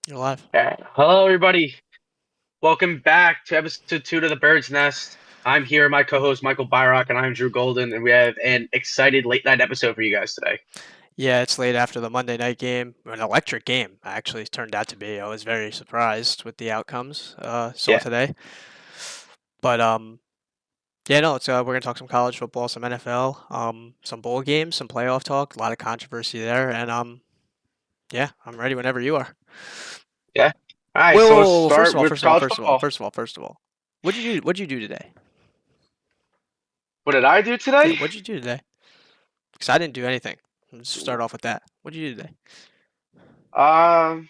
You're live. Hello, everybody. Welcome back to episode 2 to the Bird's Nest. I'm here, my co-host Michael Byrock, and I'm Drew Golden, and we have an excited late night episode for you guys today. Yeah, it's late after the Monday night game. An electric game, actually, it turned out to be. I was very surprised with the outcomes saw Yeah, today. But yeah, no, it's we're gonna talk some college football, some NFL, some bowl games, some playoff talk. A lot of controversy there, and yeah, I'm ready whenever you are. yeah. All right, Whoa, so let's whoa, whoa, start with college football. first of all, what'd you do? What'd you do today? What did I do Yeah, today? what'd you do today? Because I didn't do anything. Let's start off with that. What'd you do today? Um,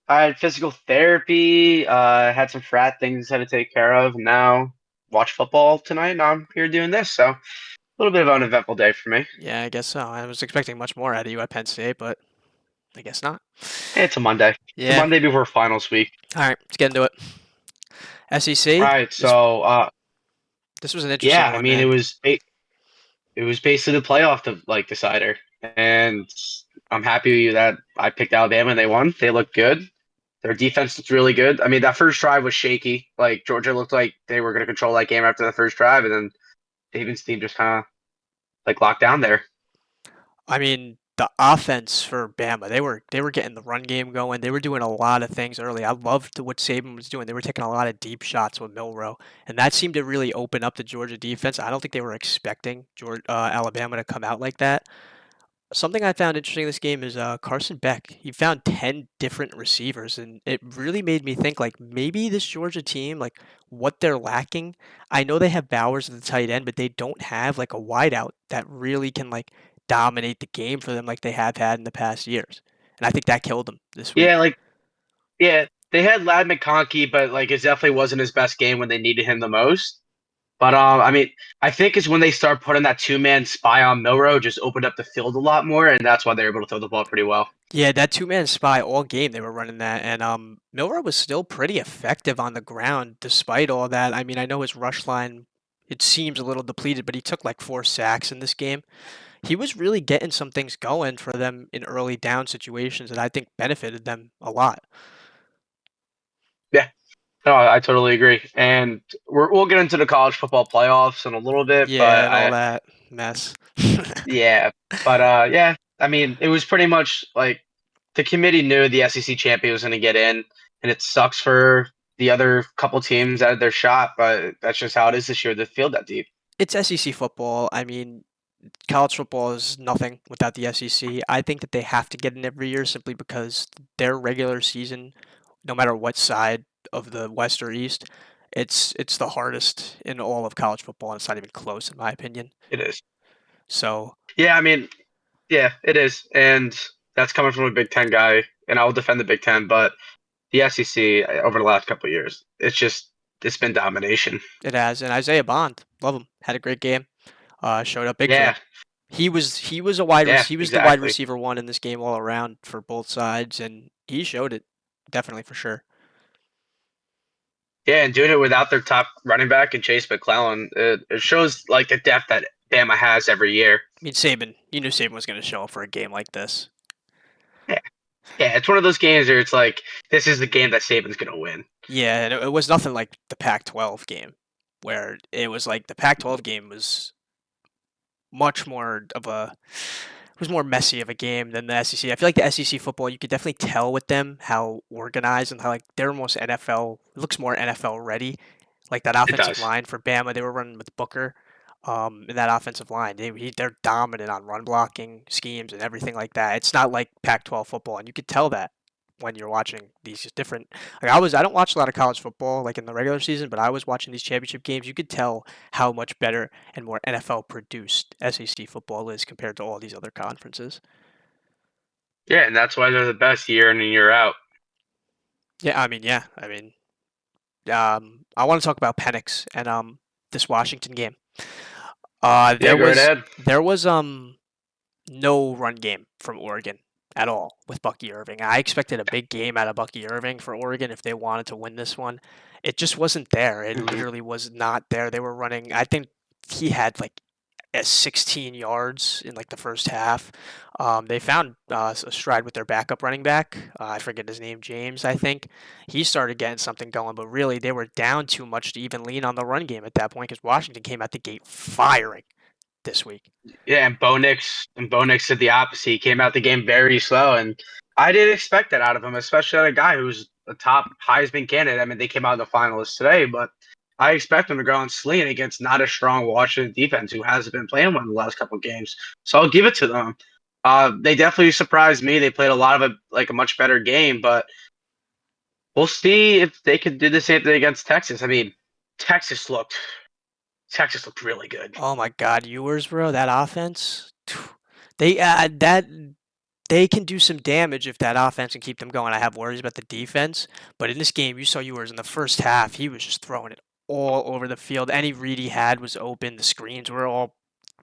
I had physical therapy. Had some frat things I had to take care of. Now watch football tonight. Now I'm here doing this, so a little bit of an uneventful day for me. Yeah, I guess so. I was expecting much more out of you at Penn State, but I guess not. It's a Monday. It's a Yeah. Monday before finals week. All right, let's get into it. All SEC. right, This so this was an yeah, interesting I one, mean man. it was basically the playoff to like decider, and I'm happy that I picked Alabama and they won. They looked good. Their defense looked really good. I mean, that first drive was shaky. Like Georgia looked like they were going to control that game after the first drive, and then David's team just kind of like locked down there. I mean, the offense for Bama, they were getting the run game going. They were doing a lot of things early. I loved what Saban was doing. They were taking a lot of deep shots with Milrow, and that seemed to really open up the Georgia defense. I don't think they were expecting Alabama to come out like that. Something I found interesting in this game is Carson Beck. He found 10 different receivers, and it really made me think like maybe this Georgia team, like what they're lacking. I know they have Bowers at the tight end, but they don't have like a wideout that really can like dominate the game for them like they have had in the past years. And I think that killed them this Yeah, week. like yeah, they had Lad McConkey, but like it definitely wasn't his best game when they needed him the most. But I mean, I think it's when they start putting that two-man spy on Milrow, just opened up the field a lot more, and that's why they're able to throw the ball pretty well. Yeah, that two-man spy all game they were running that, and Milrow was still pretty effective on the ground despite all that. I mean, I know his rush line it seems a little depleted, but he took like 4 sacks in this game. He was really getting some things going for them in early down situations that I think benefited them a lot. Yeah, no, I totally agree. And we'll get into the college football playoffs in a little bit, Yeah, but and all that mess. yeah, but yeah, I mean, it was pretty much like the committee knew the SEC champion was going to get in, and it sucks for the other couple teams that had their shot, but that's just how it is this year. The field that deep. It's SEC football. I mean, college football is nothing without the SEC. I think that they have to get in every year simply because their regular season, no matter what side of the West or East, it's the hardest in all of college football, and it's not even close in my opinion. It is. So Yeah, I mean, yeah, it is, and that's coming from a Big Ten guy, and I will defend the Big Ten, but the SEC over the last couple of years, it's been domination. it has. And Isaiah Bond, love him, had a great game. Showed up big for Yeah, them. He was the wide exactly. receiver one in this game all around for both sides, and he showed it definitely for sure. Yeah, and doing it without their top running back and Chase McClellan, it shows like the depth that Bama has every year. I mean, Saban, you knew Saban was going to show up for a game like this. Yeah, yeah, it's one of those games where it's like this is the game that Saban's gonna win. Yeah, and it was nothing like the Pac-12 game, where it was like the Pac-12 game was much more of a it was more messy of a game than the SEC. I feel like the SEC football, you could definitely tell with them how organized and how like they're almost NFL. It looks more NFL ready. Like that It offensive does. line for Bama, they were running with Booker. In that offensive line, they're dominant on run blocking schemes and everything like that. It's not like Pac-12 football, and you could tell that when you're watching these different. Like I don't watch a lot of college football like in the regular season, but I was watching these championship games. You could tell how much better and more NFL produced SEC football is compared to all these other conferences. Yeah, and that's why they're the best year in and year out. Yeah. I mean, I want to talk about Penix and this Washington game. Uh, Yeah, there go right was ahead. there was no run game from Oregon at all with Bucky Irving. I expected a big game out of Bucky Irving for Oregon if they wanted to win this one. It just wasn't there. It Mhm. literally was not there. They were running. I think he had like at 16 yards in like the first half. They found a stride with their backup running back. I forget his name, James, I think. He started getting something going, but really they were down too much to even lean on the run game at that point because Washington came out the gate firing this week. Yeah, and Bo Nix did the opposite. He came out the game very slow, and I didn't expect that out of him, especially out of a guy who's a top Heisman candidate. I mean, they came out in the finalists today, but I expect him to go on sling against not a strong Washington defense who hasn't been playing well in the last couple of games. So I'll give it to them. They definitely surprised me. They played a lot of a much better game, but we'll see if they could do the same thing against Texas. I mean, Texas looked Texas looked really good. Oh my God, Ewers, bro, that offense, they that they can do some damage if that offense can keep them going. I have worries about the defense, but in this game, you saw Ewers in the first half. He was just throwing it all over the field. Any read he had was open. The screens were all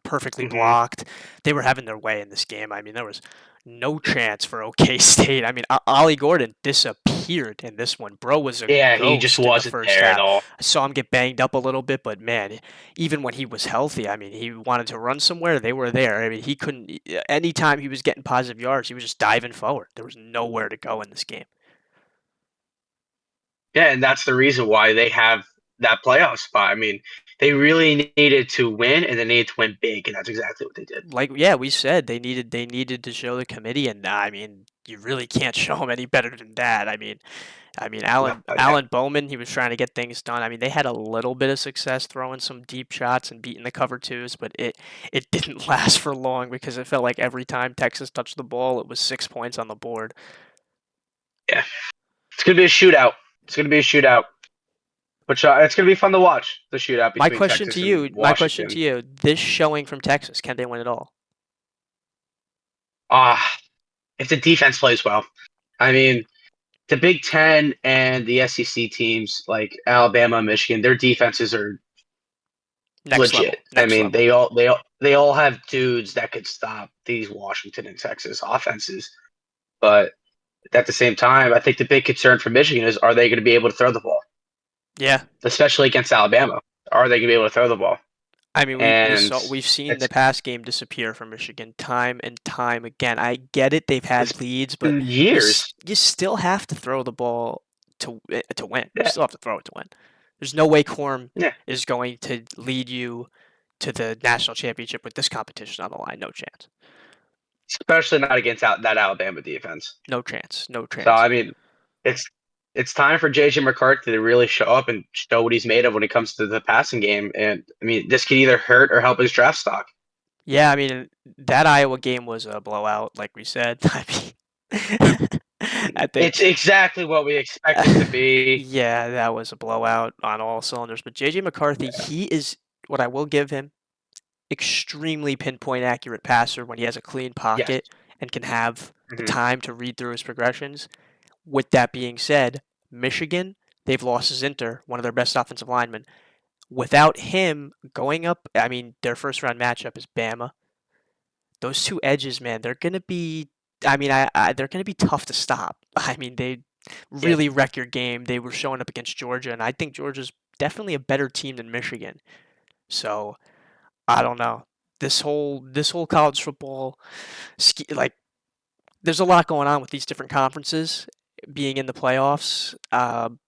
perfectly Hmm. blocked. They were having their way in this game. I mean, there was no chance for OK State. I mean, Ollie Gordon disappeared in this one. Bro was a Yeah, he just ghost in the wasn't first there at half. all. I saw him get banged up a little bit, but man, even when he was healthy, I mean, he wanted to run somewhere, they were there. I mean, he couldn't. Anytime he was getting positive yards, he was just diving forward. There was nowhere to go in this game. Yeah, and that's the reason why they have that playoff spot. I mean, they really needed to win, and they needed to win big, and that's exactly what they did. Like, yeah, we said they needed to show the committee, and I mean, you really can't show them any better than that. I mean, No, yeah. Alan Bowman, he was trying to get things done. I mean, they had a little bit of success throwing some deep shots and beating the cover twos, but it didn't last for long because it felt like every time Texas touched the ball, it was 6 points on the board. Yeah, it's gonna be a shootout. It's gonna be a shootout, which it's gonna be fun to watch the shootout between Texas and My question to Washington. you, this showing from Texas, can they win it all? Ah, if the defense plays well, I mean, the Big Ten and the SEC teams like Alabama, Michigan, their defenses are Next level, legit. I next mean, level. they all have dudes that could stop these Washington and Texas offenses, but at the same time, I think the big concern for Michigan is, are they going to be able to throw the ball, Yeah, especially against Alabama? Are they going to be able to throw the ball? I mean, And we've seen the it's pass game disappear from Michigan time and time again. I get it; they've it's had leads, but been years. you still have to throw the ball to win. You Yeah, still have to throw it to win. There's no way Corm yeah. is going to lead you to the national championship with this competition on the line. No chance. Especially not against that Alabama defense. No chance. No So chance. I mean, it's it's time for JJ McCarthy to really show up and show what he's made of when it comes to the passing game. And I mean, this could either hurt or help his draft stock. Yeah, I mean that Iowa game was a blowout, like we said. I mean, I It's think, exactly what we expect it to be. yeah, that was a blowout on all cylinders. But JJ McCarthy, he is what I will give him, extremely pinpoint accurate passer when he has a clean Yes. pocket and can have the Hmm. time to read through his progressions. With that being said, Michigan, they've lost Zinter, one of their best offensive linemen. Without him going up, I mean, their first round matchup is Bama. Those two edges, man, they're gonna be. I mean, they're gonna be tough to stop. I mean, they Yeah. really wreck your game. They were showing up against Georgia, and I think Georgia's definitely a better team than Michigan. So I don't know. This whole college football, like, there's a lot going on with these different conferences being in the playoffs. I'm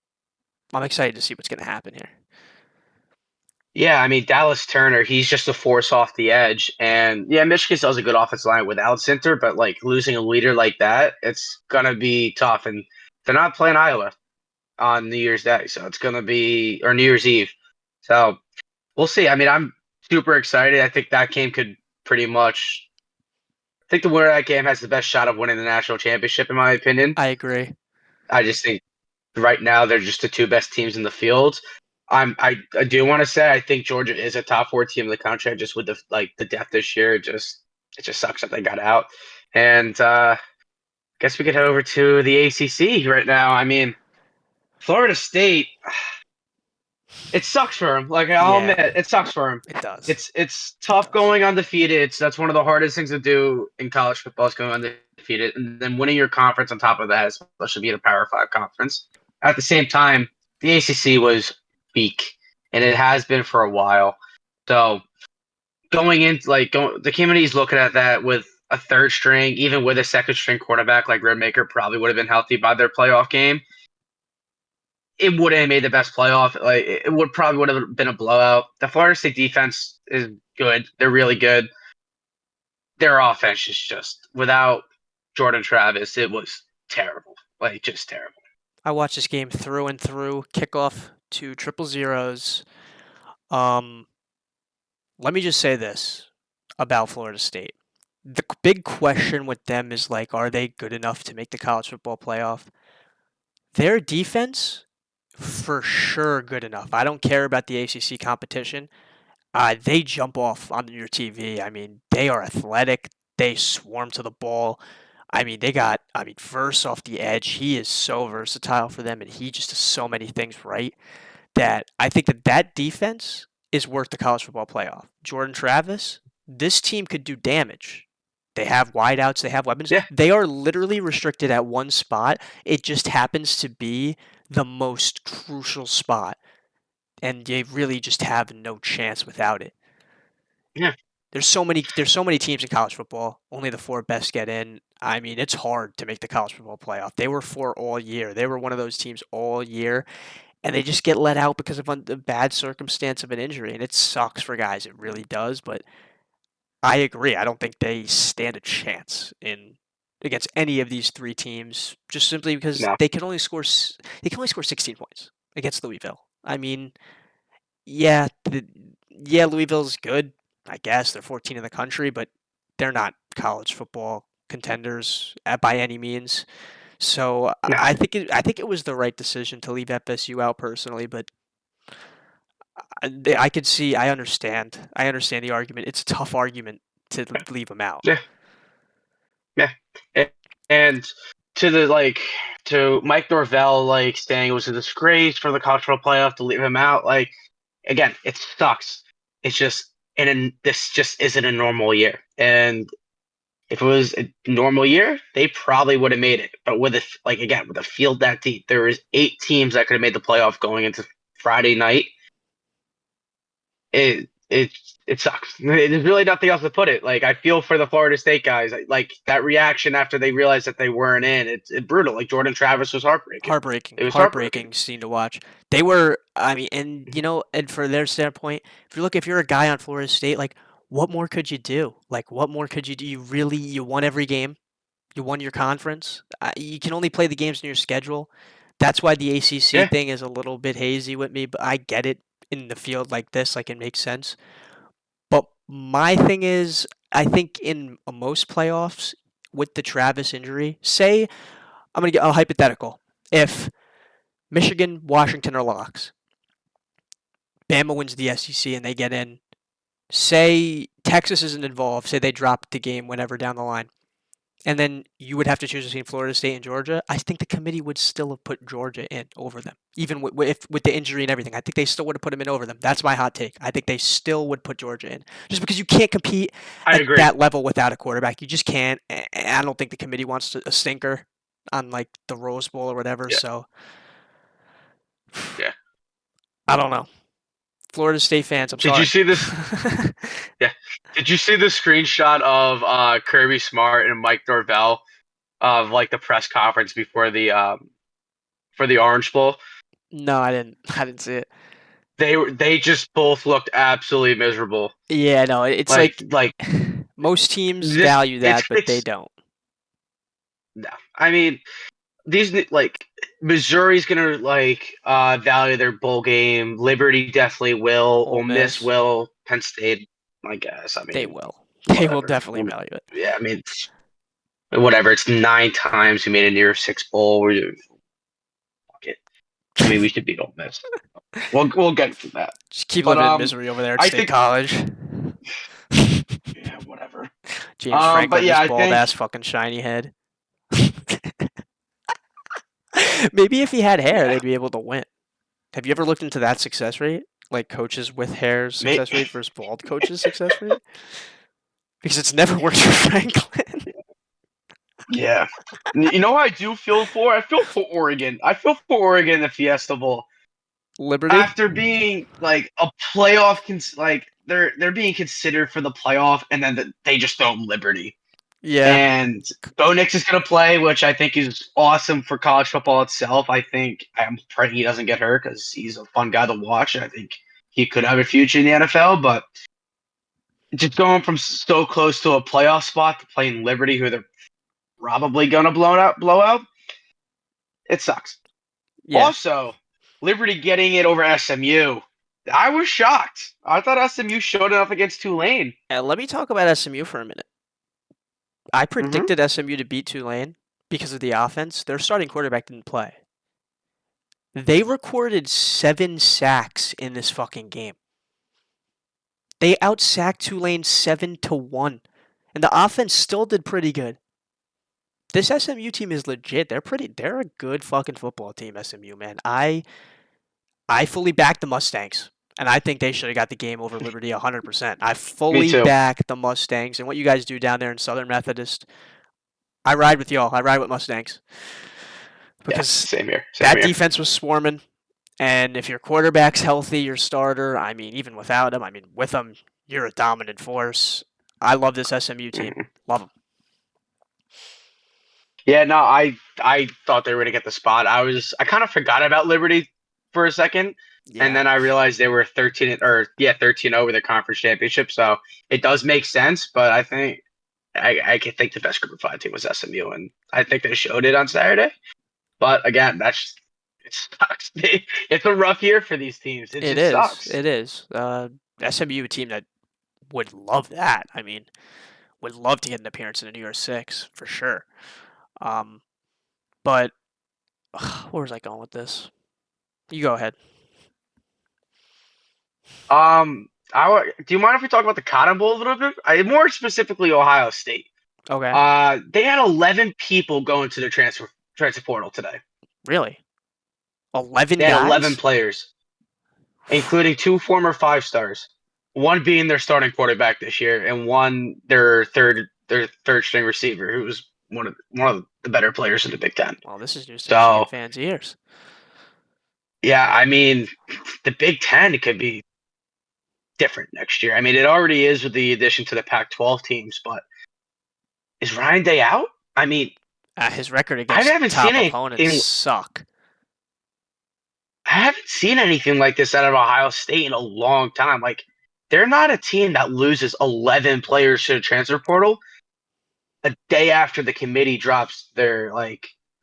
excited to see what's going to happen here. Yeah, I mean Dallas Turner, he's just a force off the edge, and yeah, Michigan still has a good offensive line without center, but like losing a leader like that, it's gonna be tough. And they're not playing Iowa on New Year's Day, so it's gonna be or New Year's Eve. So we'll see. I mean, I'm super excited. I think that game could pretty much. I think the winner of that game has the best shot of winning the national championship, in my opinion. I agree. I just think right now they're just the two best teams in the field. I do want to say I think Georgia is a top four team in the country. Just with the depth this year, it just sucks that they got out. And guess we could head over to the ACC right now. I mean, Florida State, it sucks for them. Like I'll Yeah, admit, it sucks for them. it does. It's It tough does. going undefeated. That's one of the hardest things to do in college football is going undefeated, and then winning your conference on top of that, especially being a Power Five conference. At the same time, the ACC was weak, and it has been for a while. So going into the community's looking at that with a third string, even with a second string quarterback like Redmaker probably would have been healthy by their playoff game. It wouldn't have made the best playoff. Like it would probably would have been a blowout. The Florida State defense is good. They're really good. Their offense is just without Jordan Travis, it was terrible. Like just terrible. I watched this game through and through, kickoff to triple zeros. Let me just say this about Florida State. The big question with them is like, are they good enough to make the college football playoff? Their defense, for sure, good enough. I don't care about the ACC competition. They jump off on your TV. I mean, they are athletic. They swarm to the ball. I mean, Verse off the edge. He is so versatile for them, and he just does so many things right that I think that defense is worth the college football playoff. Jordan Travis, this team could do damage. They have wideouts. They have weapons. Yeah. They are literally restricted at one spot. It just happens to be the most crucial spot, and they really just have no chance without it. Yeah. There's so many teams in college football. Only the 4 best get in. I mean, it's hard to make the college football playoff. They were 4 all year. They were one of those teams all year, and they just get let out because of the bad circumstance of an injury, and it sucks for guys. It really does, but I agree. I don't think they stand a chance against any of these 3 teams, just simply because No. they can only score 16 points against Louisville. I mean, yeah, Louisville's good. I guess they're 14 in the country, but they're not college football contenders by any means. So No. I think it was the right decision to leave FSU out personally, but I understand the argument. It's a tough argument to leave them out. Yeah. Yeah. And to Mike Norvell saying it was a disgrace for the college football playoff to leave him out. Again, it sucks. It's just this just isn't a normal year. And if it was a normal year, they probably would have made it. But with a field that deep, there was 8 teams that could have made the playoff going into Friday night. It sucks. There's really nothing else to put it. I feel for the Florida State guys. That reaction after they realized that they weren't in. It's brutal. Jordan Travis was heartbreaking. It was heartbreaking scene to watch. They were. I mean, and for their standpoint, if you're a guy on Florida State, what more could you do? What more could you do? You won every game. You won your conference. You can only play the games in your schedule. That's why the ACC thing is a little bit hazy with me, but I get it in the field like this. It makes sense. But my thing is, I think in most playoffs with the Travis injury, say, I'm going to get a hypothetical. If Michigan, Washington are locks, Bama wins the SEC and they get in, say Texas isn't involved, say they drop the game whenever down the line, and then you would have to choose between Florida State and Georgia, I think the committee would still have put Georgia in over them. Even with the injury and everything, I think they still would have put them in over them. That's my hot take. I think they still would put Georgia in. Just because you can't compete at that level without a quarterback. You just can't. And I don't think the committee wants a stinker on the Rose Bowl or whatever. Yeah. So, yeah. I don't know. Florida State fans, Did you see this? Yeah. Did you see the screenshot of Kirby Smart and Mike Norvell of the press conference before the for the Orange Bowl? No, I didn't see it. They just both looked absolutely miserable. Yeah, no, it's most teams value that, but they don't. No, I mean these Missouri's gonna value their bowl game. Liberty definitely will. Ole Miss will. Penn State, I guess. I mean, they will. They will definitely value it. Yeah, I mean, whatever. It's 9 times we made a near 6 bowl. Fuck it. I mean, we should beat Ole Miss. We'll get to that. Just keep living in misery over there at State College. Yeah, whatever. James Franklin, his bald ass fucking shiny head. Maybe if he had hair, they'd be able to win. Have you ever looked into that success rate? Coaches with hair success rate versus bald coaches success rate? Because it's never worked for Franklin. Yeah. You know what I do feel for? I feel for Oregon. I feel for Oregon in the Fiesta Bowl. Liberty? after being like a playoff, like they're being considered for the playoff, and then they just throw them Liberty. Yeah. And Bo Nix is going to play, which I think is awesome for college football itself. I'm praying he doesn't get hurt because he's a fun guy to watch. And I think he could have a future in the NFL. But just going from so close to a playoff spot to playing Liberty, who they're probably going to blow out, it sucks. Yeah. Also, Liberty getting it over SMU. I was shocked. I thought SMU showed enough against Tulane. Let me talk about SMU for a minute. I Mm-hmm. predicted SMU to beat Tulane because of the offense. Their starting quarterback didn't play. They recorded 7 sacks in this fucking game. They outsacked Tulane 7-1, and the offense still did pretty good. This SMU team is legit. They're a good fucking football team, SMU, man. I fully back the Mustangs, and I think they should have got the game over Liberty 100%. I Me fully too. back the Mustangs, and what you guys do down there in Southern Methodist, I ride with y'all. I ride with Mustangs Yeah, because same here. Same that here. defense was swarming, and if your quarterback's healthy, your starter, I mean, even without him, I mean, with him, you're a dominant force. I love this SMU team. Mhm. Love them. Yeah, no, I thought they were gonna get the spot. I kind of forgot about Liberty for a second, and Yeah, then I realized they were 13 over the conference championship. So it does make sense, but I think I can think the best Group of 5 team was SMU, and I think they showed it on Saturday. But again, it sucks. It's a rough year for these teams. It it just is. sucks. It is. SMU, a team that would love that. I mean, would love to get an appearance in the New Year's Six for sure. Um, but where was I going with this? You go ahead. Do you mind if we talk about the Cotton Bowl a little bit? More specifically, Ohio State. Okay. They had 11 people going to the transfer portal today. Really? 11 They had 11 guys? players, including 2 former 5 stars, one being their starting quarterback this year, and one their third string receiver, who was one of the better players in the Big Ten. Well, this is news to Michigan So fans' ears. yeah, I mean, the Big Ten could be different next year. I mean, it already is with the addition to the Pac-12 teams, but is Ryan Day out? I mean, His record I against haven't seen top opponents anything. suck. I haven't seen anything like this out of Ohio State in a long time. Like, they're not a team that loses 11 players to the transfer portal a day after the committee drops their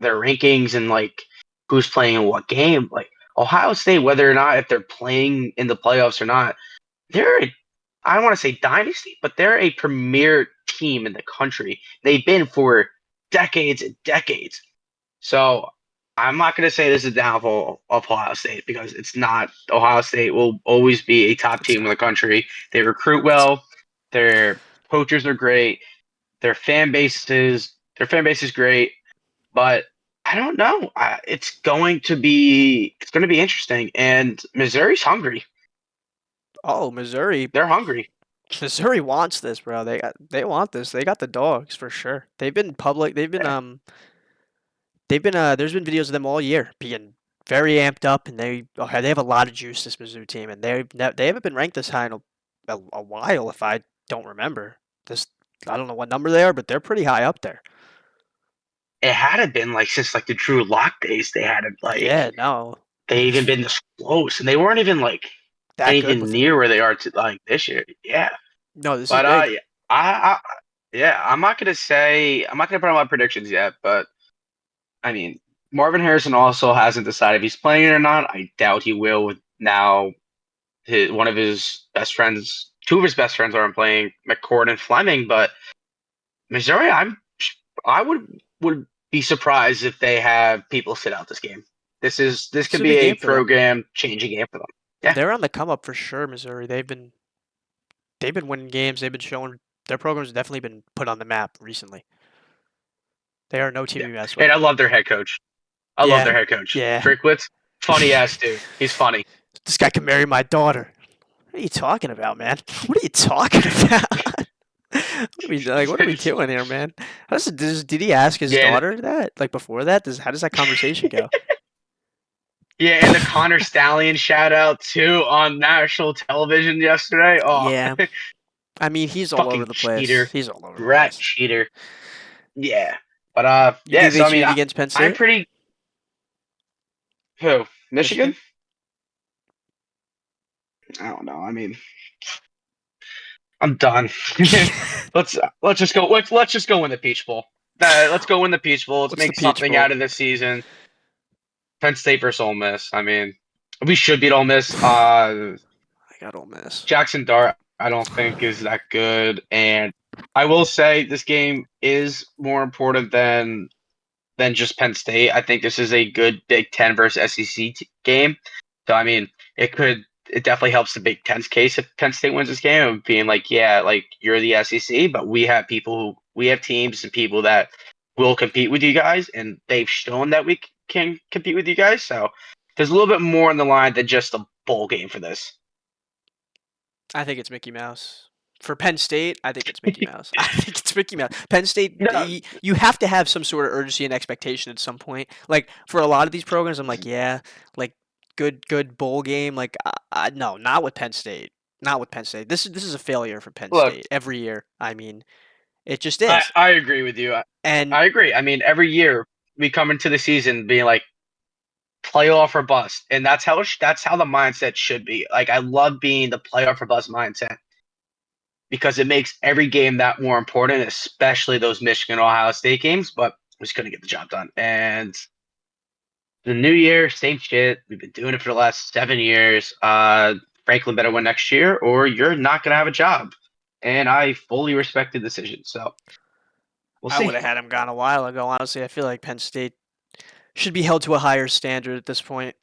rankings and like who's playing in what game. Like Ohio State, whether or not if they're playing in the playoffs or not, they're I don't want to say dynasty, but they're a premier team in the country. They've been for decades and decades. So I'm not going to say this is a downfall of Ohio State because it's not. Ohio State will always be a top It's team in the not. country. They recruit It's well. Their coaches are great. Their fan base is great. But I don't know. It's going to be interesting. And Missouri's hungry. oh, Missouri. They're hungry. Missouri wants this, bro. They want this. They got the dogs for sure. They've been public. There's been videos of them all year being very amped up, and they have a lot of juice. This Mizzou team, and they haven't been ranked this high in a while. If I don't remember this, I don't know what number they are, but they're pretty high up there. It hadn't been like since like the Drew Lock days. They hadn't like Yeah, no, they even been this close, and they weren't even like that good anything with them. near where they are to like this year. Yeah, No, this is but big. I yeah, I'm not gonna put on my predictions yet, but I mean Marvin Harrison also hasn't decided if he's playing it or not. I doubt he will. With now, one of his best friends, two of his best friends aren't playing, McCord and Fleming, but Missouri, I would be surprised if they have people sit out this game. This This is could a be big a game for them. program changing game for them. Yeah, They're on the come up for sure, Missouri. They've been winning games. They've been showing their program's definitely been put on the map recently. They are no team yeah. to mess with. And I love their head coach. I love Yeah, their head coach. yeah. Drinkwitz, funny ass dude. He's funny. This guy can marry my daughter. What are you talking about, man? What are you talking about? What are we doing here, man? Did he ask his Yeah, daughter that? Like before that? How does that conversation go? Yeah, and the Connor Stallion shout out too on national television yesterday. Oh, Yeah. I mean, he's all over fucking the place. cheater, He's all over the rat place. cheater. Yeah, but You yeah. think they So I mean, cheated against Penn I'm State? pretty. Who? Michigan? Michigan? I don't know. I mean, I'm done. let's just go. Let's just go win the Peach Bowl. Let's go win the Peach Bowl. Let's What's the make Peach something Bowl? out of this season. Penn State versus Ole Miss. I mean, we should beat Ole Miss. I got Ole Miss. Jackson Dart, I don't think is that good, and I will say this game is more important than just Penn State. I think this is a good Big Ten versus SEC game. So I mean, it definitely helps the Big Ten's case if Penn State wins this game of being like, yeah, like you're the SEC, but we have teams and people that will compete with you guys, and they've shown that we can compete with you guys. So there's a little bit more on the line than just a bowl game for this. I think it's Mickey Mouse. For Penn State, I think it's Mickey Mouse. I think it's Mickey Mouse. Penn State, No, you have to have some sort of urgency and expectation at some point. Like for a lot of these programs, I'm like, yeah, like good bowl game. Like, no, not with Penn State. Not with Penn State. This is a failure for Penn look, State every year. I mean, it just is. I agree with you. And I agree. I mean, every year we come into the season being like playoff or bust, and that's how the mindset should be. Like I love being the playoff or bust mindset because it makes every game that more important, especially those Michigan Ohio State games. But we just couldn't get the job done. And the new year, same shit. We've been doing it for the last 7 years. Franklin better win next year, or you're not gonna have a job. And I fully respect the decision. So we'll I see. would have had him gone a while ago. Honestly, I feel like Penn State should be held to a higher standard at this point.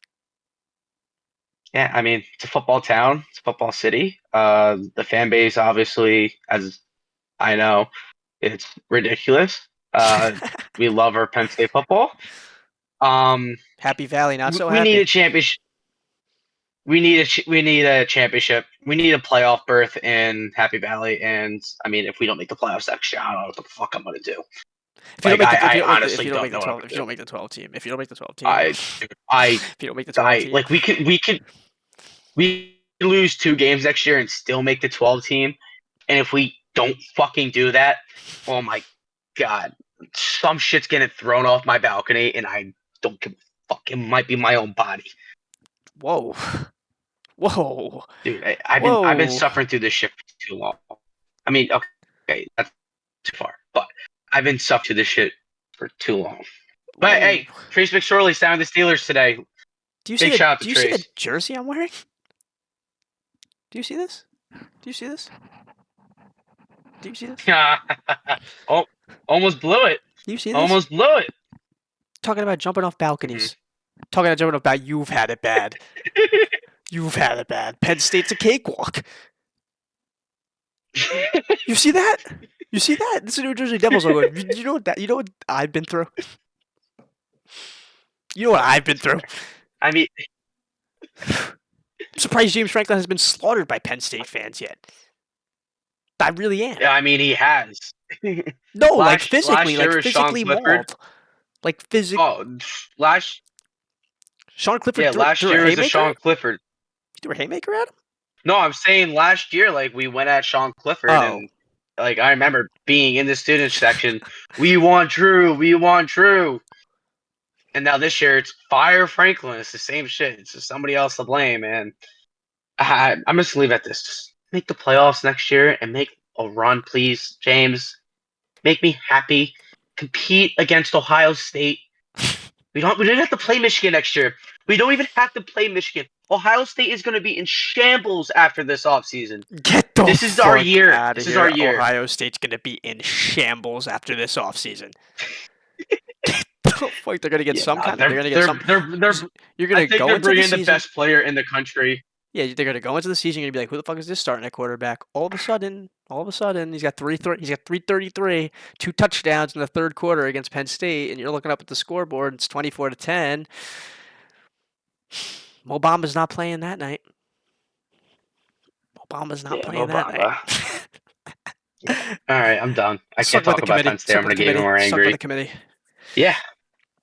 Yeah, I mean, it's a football town, it's a football city. The fan base, obviously, as I know, it's ridiculous. We love our Penn State football. Um, Happy Valley, not so we need a happy. championship. We need a championship. We need a playoff berth in Happy Valley. And I mean, if we don't make the playoffs next year, I don't know what the fuck I'm gonna do. If you don't Like, make the if you I don't make the if honestly you don't don't make the know what I'm 12 gonna if you do. don't make the 12 team if you don't make the 12 team I, I, if you don't make the 12 team like we could lose 2 games next year and still make the 12 team. And if we don't fucking do that, oh my god, some shit's getting thrown off my balcony, and I don't give a fuck. It might be my own body, whoa whoa dude. I've been whoa suffering through this shit for too long. I mean, okay, that's too far, but I've been suffering through this shit for too long. But whoa hey, Trace McSorley signed the Steelers today. Big shout out to do you see the Trace. jersey I'm wearing? Do you see this? Do you see this? Do you see this? Oh, almost blew it. Do you see this? Almost blew it. Talking about jumping off balconies. Talking about jumping off balconies. You've had it bad. You've had it bad. Penn State's a cakewalk. You see that? You see that? This is New Jersey Devils logo. You know what you know what I've been through? You know what I've been through? I mean, I'm surprised James Franklin has been slaughtered by Penn State fans yet. I really am. I mean, he has. No, like Last physically, year was Sean Clifford. mauled. Like physically. Oh, last Sean Clifford yeah, last threw a year was a haymaker? Sean Clifford. You threw a haymaker at him? No, I'm saying last year, like we went at Sean Clifford, Oh. and like I remember being in the student section. We want Drew. We want Drew. And now this year it's fire Franklin. It's the same shit. It's just somebody else to blame, and I'm just leave it at this. Just make the playoffs next year and make a run, please, James. Make me happy. Compete against Ohio State. We don't have to play Michigan next year. We don't even have to play Michigan. Ohio State is going to be in shambles after this offseason. Get the This is fuck our year. outta This is here. our year. Ohio State's gonna be in shambles after this offseason. Get the fuck, they're gonna get some kind of. They're gonna get some. You're gonna I think go they're into the bringing the season. best player in the country. Yeah, they're gonna go into the season. You're gonna be like, who the fuck is this starting at quarterback? All of a sudden, he's got 333, 2 touchdowns in the third quarter against Penn State, and you're looking up at the scoreboard. And it's 24-10. Mo Bamba's not playing that night. Mo Bamba's not playing that night. All right, I'm done. I Suck can't by talk the about committee. Penn State. Suck I'm by gonna the get even committee. more Suck by angry. the committee. Yeah.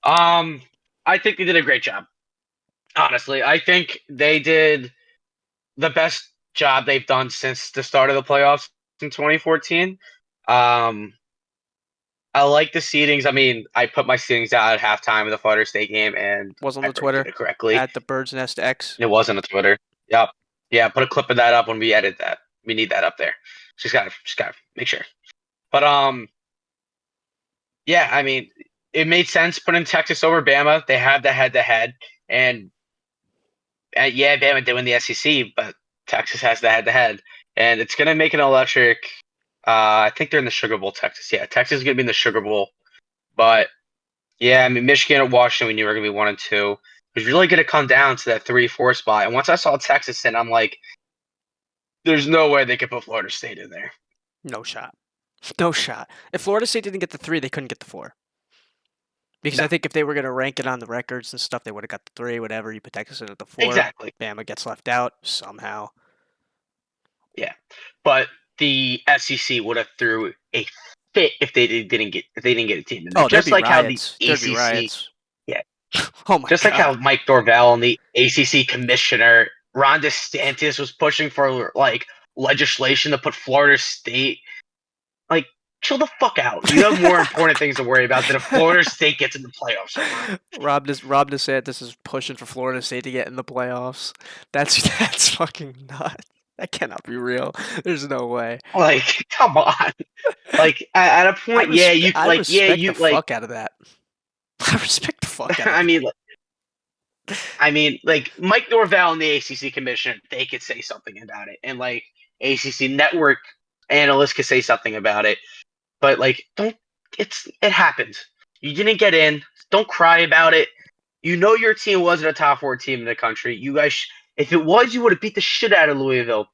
I think they did a great job. Honestly, I think they did the best job they've done since the start of the playoffs in 2014. Um, I like the seedings. I mean, I put my seedings out at halftime of the Florida State game, and Was on I the predicted Twitter it correctly. at the Bird's Nest X. It wasn't a Twitter. Yep. Yeah, put a clip of that up when we edit that. We need that up there. Just gotta make sure. But yeah, I mean, it made sense putting Texas over Bama. They have the head to head, and yeah, Bama did win the SEC, but Texas has the head to head, and it's gonna make an electric. I think they're in the Sugar Bowl, Texas. Yeah, Texas is gonna be in the Sugar Bowl, but yeah, I mean, Michigan and Washington, we knew were gonna be 1 and 2. It was really gonna come down to that 3-4 spot, and once I saw Texas in, I'm like, there's no way they could put Florida State in there. No shot. No shot. If Florida State didn't get the 3, they couldn't get the 4. Because No, I think if they were going to rank it on the records and stuff, they would have got the 3, whatever. You put Texas in at the 4. exactly. Bama gets left out somehow. Yeah, but the SEC would have threw a fit if they didn't get a team in there. Oh, there'd Just be like how the riots. There'd be ACC, riots. yeah, Oh my just like how god. Mike Dorvell and the ACC commissioner Ron DeSantis was pushing for like legislation to put Florida State. Like, chill the fuck out. You have more important things to worry about than if Florida State gets in the playoffs. Rob DeSantis is pushing for Florida State to get in the playoffs. That's fucking nuts. That cannot be real. There's no way. Like, come on. Like at a point, I respect the fuck out of that. I respect the fuck out of I that. mean, like Mike Norvell and the ACC commission, they could say something about it, and like ACC network analysts could say something about it. But like, don't. It happens. You didn't get in. Don't cry about it. You know your team wasn't a top 4 team in the country. You guys, if it was, you would have beat the shit out of Louisville.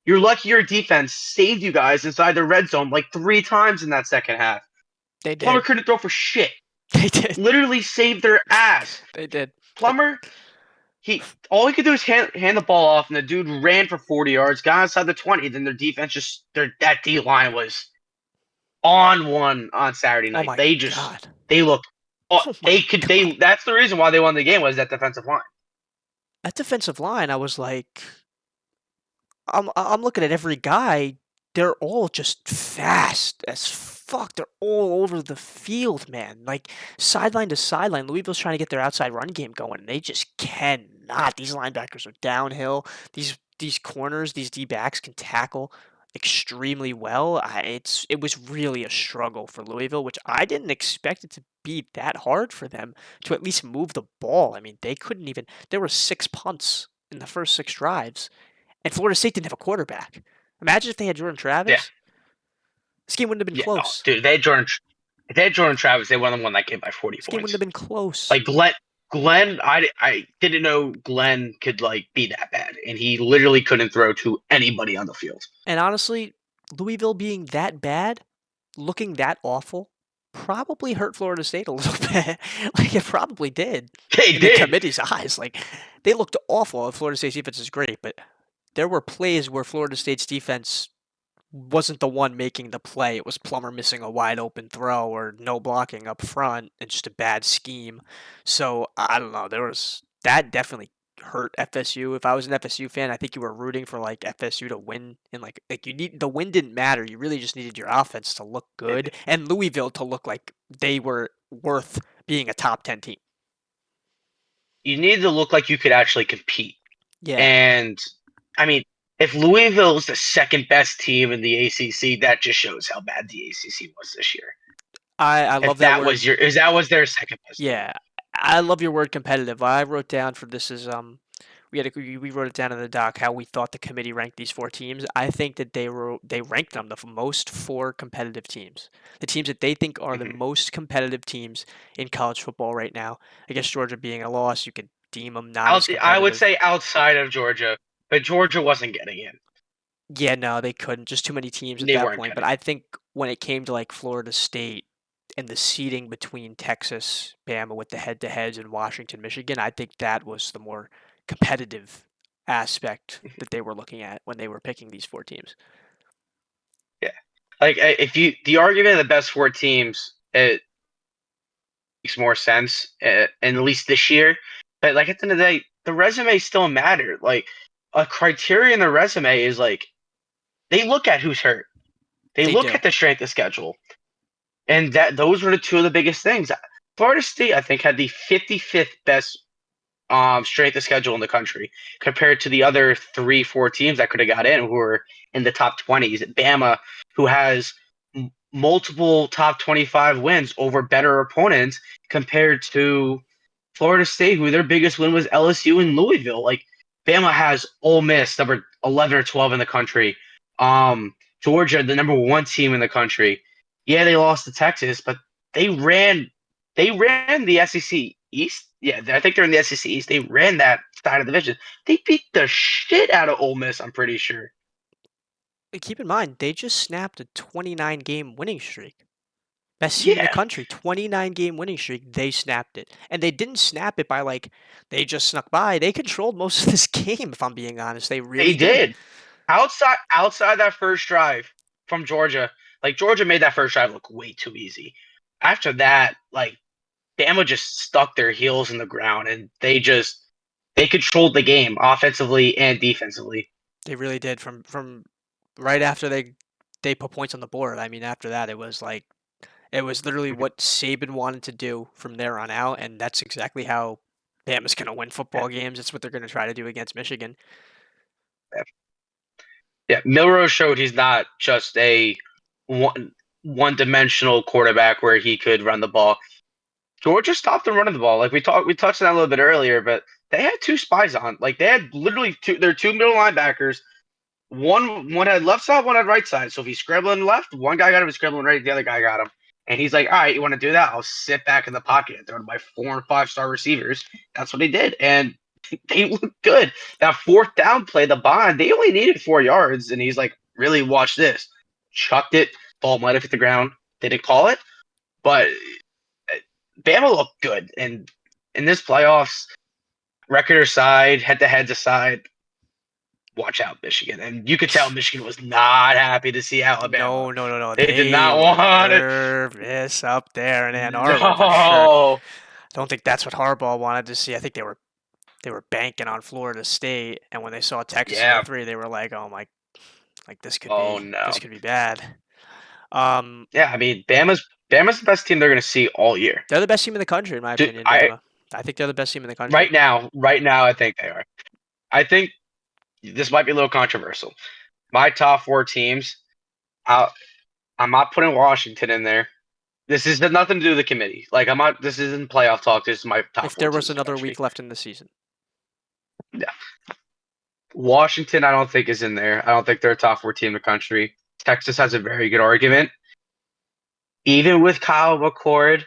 You're lucky your defense saved you guys inside the red zone like 3 times in that second half. They Plummer did. couldn't throw for shit. They did. Literally saved their ass. They did. Plummer, all he could do is hand the ball off, and the dude ran for 40 yards, got inside the 20. Then their defense that D line was on one on Saturday Oh night. my god. They looked. Oh my god. That's the reason why they won the game was that defensive line. That defensive line, I was like, I'm looking at every guy. They're all just fast as fuck. They're all over the field, man. Like sideline to sideline. Louisville's trying to get their outside run game going, and they just cannot. These linebackers are downhill. These corners, these D backs can tackle extremely well. It was really a struggle for Louisville, which I didn't expect it to be that hard for them to at least move the ball. I mean, they couldn't even. There were 6 punts in the first 6 drives, and Florida State didn't have a quarterback. Imagine if they had Jordan Yeah, Travis. This game wouldn't have been yeah. Oh, close. dude, if they had Jordan Travis, they would have won that game by 40 This game wouldn't points. have been close. Like Glenn, I didn't know Glenn could like be that bad, and he literally couldn't throw to anybody on the field. And honestly, Louisville being that bad, looking that awful, probably hurt Florida State a little bit. Like it probably did. They In did. the committee's eyes. Like they looked awful. Florida State's defense is great, but there were plays where Florida State's defense wasn't the one making the play. It was Plummer missing a wide open throw or no blocking up front and just a bad scheme. So I don't know. That definitely hurt FSU. If I was an FSU fan, I think you were rooting for like FSU to win, and like the win didn't matter. You really just needed your offense to look good and Louisville to look like they were worth being a top 10 team. You needed to look like you could actually compete. Yeah. And I mean, if Louisville is the second best team in the ACC, that just shows how bad the ACC was this year. I love that word. That was their second best. Yeah, I love your word competitive. I wrote down for this is we wrote it down in the doc how we thought the committee ranked these 4 teams. I think that they ranked them the most 4 competitive teams. The teams that they think are the most competitive teams in college football right now. I guess Georgia being a loss, you could deem them not as competitive. I would say outside of Georgia, but Georgia wasn't getting in. Yeah, no, they couldn't. Just too many teams at that point. But I think when it came to like Florida State and the seeding between Texas, Bama with the head-to-heads and Washington, Michigan, I think that was the more competitive aspect that they were looking at when they were picking these 4 teams. Yeah. Like the argument of the best 4 teams, it makes more sense, and at least this year, But like at the end of the day, the resume still mattered. Like a criteria in the resume is like they look at who's hurt. They They look do. at the strength of schedule. And that those were the two of the biggest things. Florida State, I think, had the 55th best strength of schedule in the country compared to the other 3, 4 teams that could have got in who were in the top 20s. Bama, who has multiple top 25 wins over better opponents compared to Florida State, who their biggest win was LSU and Louisville. Like Bama has Ole Miss, number 11 or 12 in the country. Georgia, the number 1 team in the country. Yeah, they lost to Texas, but they ran the SEC East. Yeah, I think they're in the SEC East. They ran that side of the division. They beat the shit out of Ole Miss, I'm pretty sure. Keep in mind, they just snapped a 29-game winning streak. Best team in the Yeah, country, 29-game winning streak. They snapped it, and they didn't snap it by like they just snuck by. They controlled most of this game. If I'm being honest, they they really did. did. Outside that first drive from Georgia, like Georgia made that first drive look way too easy. After that, like Bama just stuck their heels in the ground and they controlled the game offensively and defensively. They really did. From right after they put points on the board. I mean, after that, it was like it was literally what Saban wanted to do from there on out, and that's exactly how Bama's going to win Yeah, football games. It's what they're going to try to do against Michigan. yeah. Milrose showed he's not just a one dimensional quarterback where he could run the ball. Georgia stopped them running the ball. Like we touched on that a little bit earlier, but they had 2 spies on. Like they had literally their 2 middle linebackers. One had left side, one had right side. So if he's scrambling left, one guy got him, he's scrambling right, the other guy got him. And he's like, all right, you want to do that? I'll sit back in the pocket and throw to my 4 and 5 star receivers. That's what he did. And they looked good. That 4th down play, the bond, they only needed 4 yards. And he's like, really, watch this. Chucked it. Ball might have hit the ground. They didn't call it. But Bama looked good. And in this playoffs, record aside, head to heads aside, watch out, Michigan. And you could tell Michigan was not happy to see Alabama. No, no, no, no. They did They not were want it. nervous up there in Ann Arbor for sure. No. Don't think that's what Harbaugh wanted to see. I think they were banking on Florida State, and when they saw Texas in the Yeah. 3, they were like, "Oh my, like Oh this no. could be bad." Um, Yeah, I mean Bama's the best team they're gonna see all year. they're the best team in the country, in my Dude, opinion. Bama. I think they're the best team in the country. right now I think they are. I think this might be a little controversial. My top 4 teams, I, I'm not putting Washington in there. This has nothing to do with the committee. Like I'm not. This isn't playoff talk. This is my top If 4 there teams was in the another country. week left in the season, Yeah. Washington, I don't think is in there. I don't think they're a top 4 team in the country. Texas has a very good argument. Even with Kyle McCord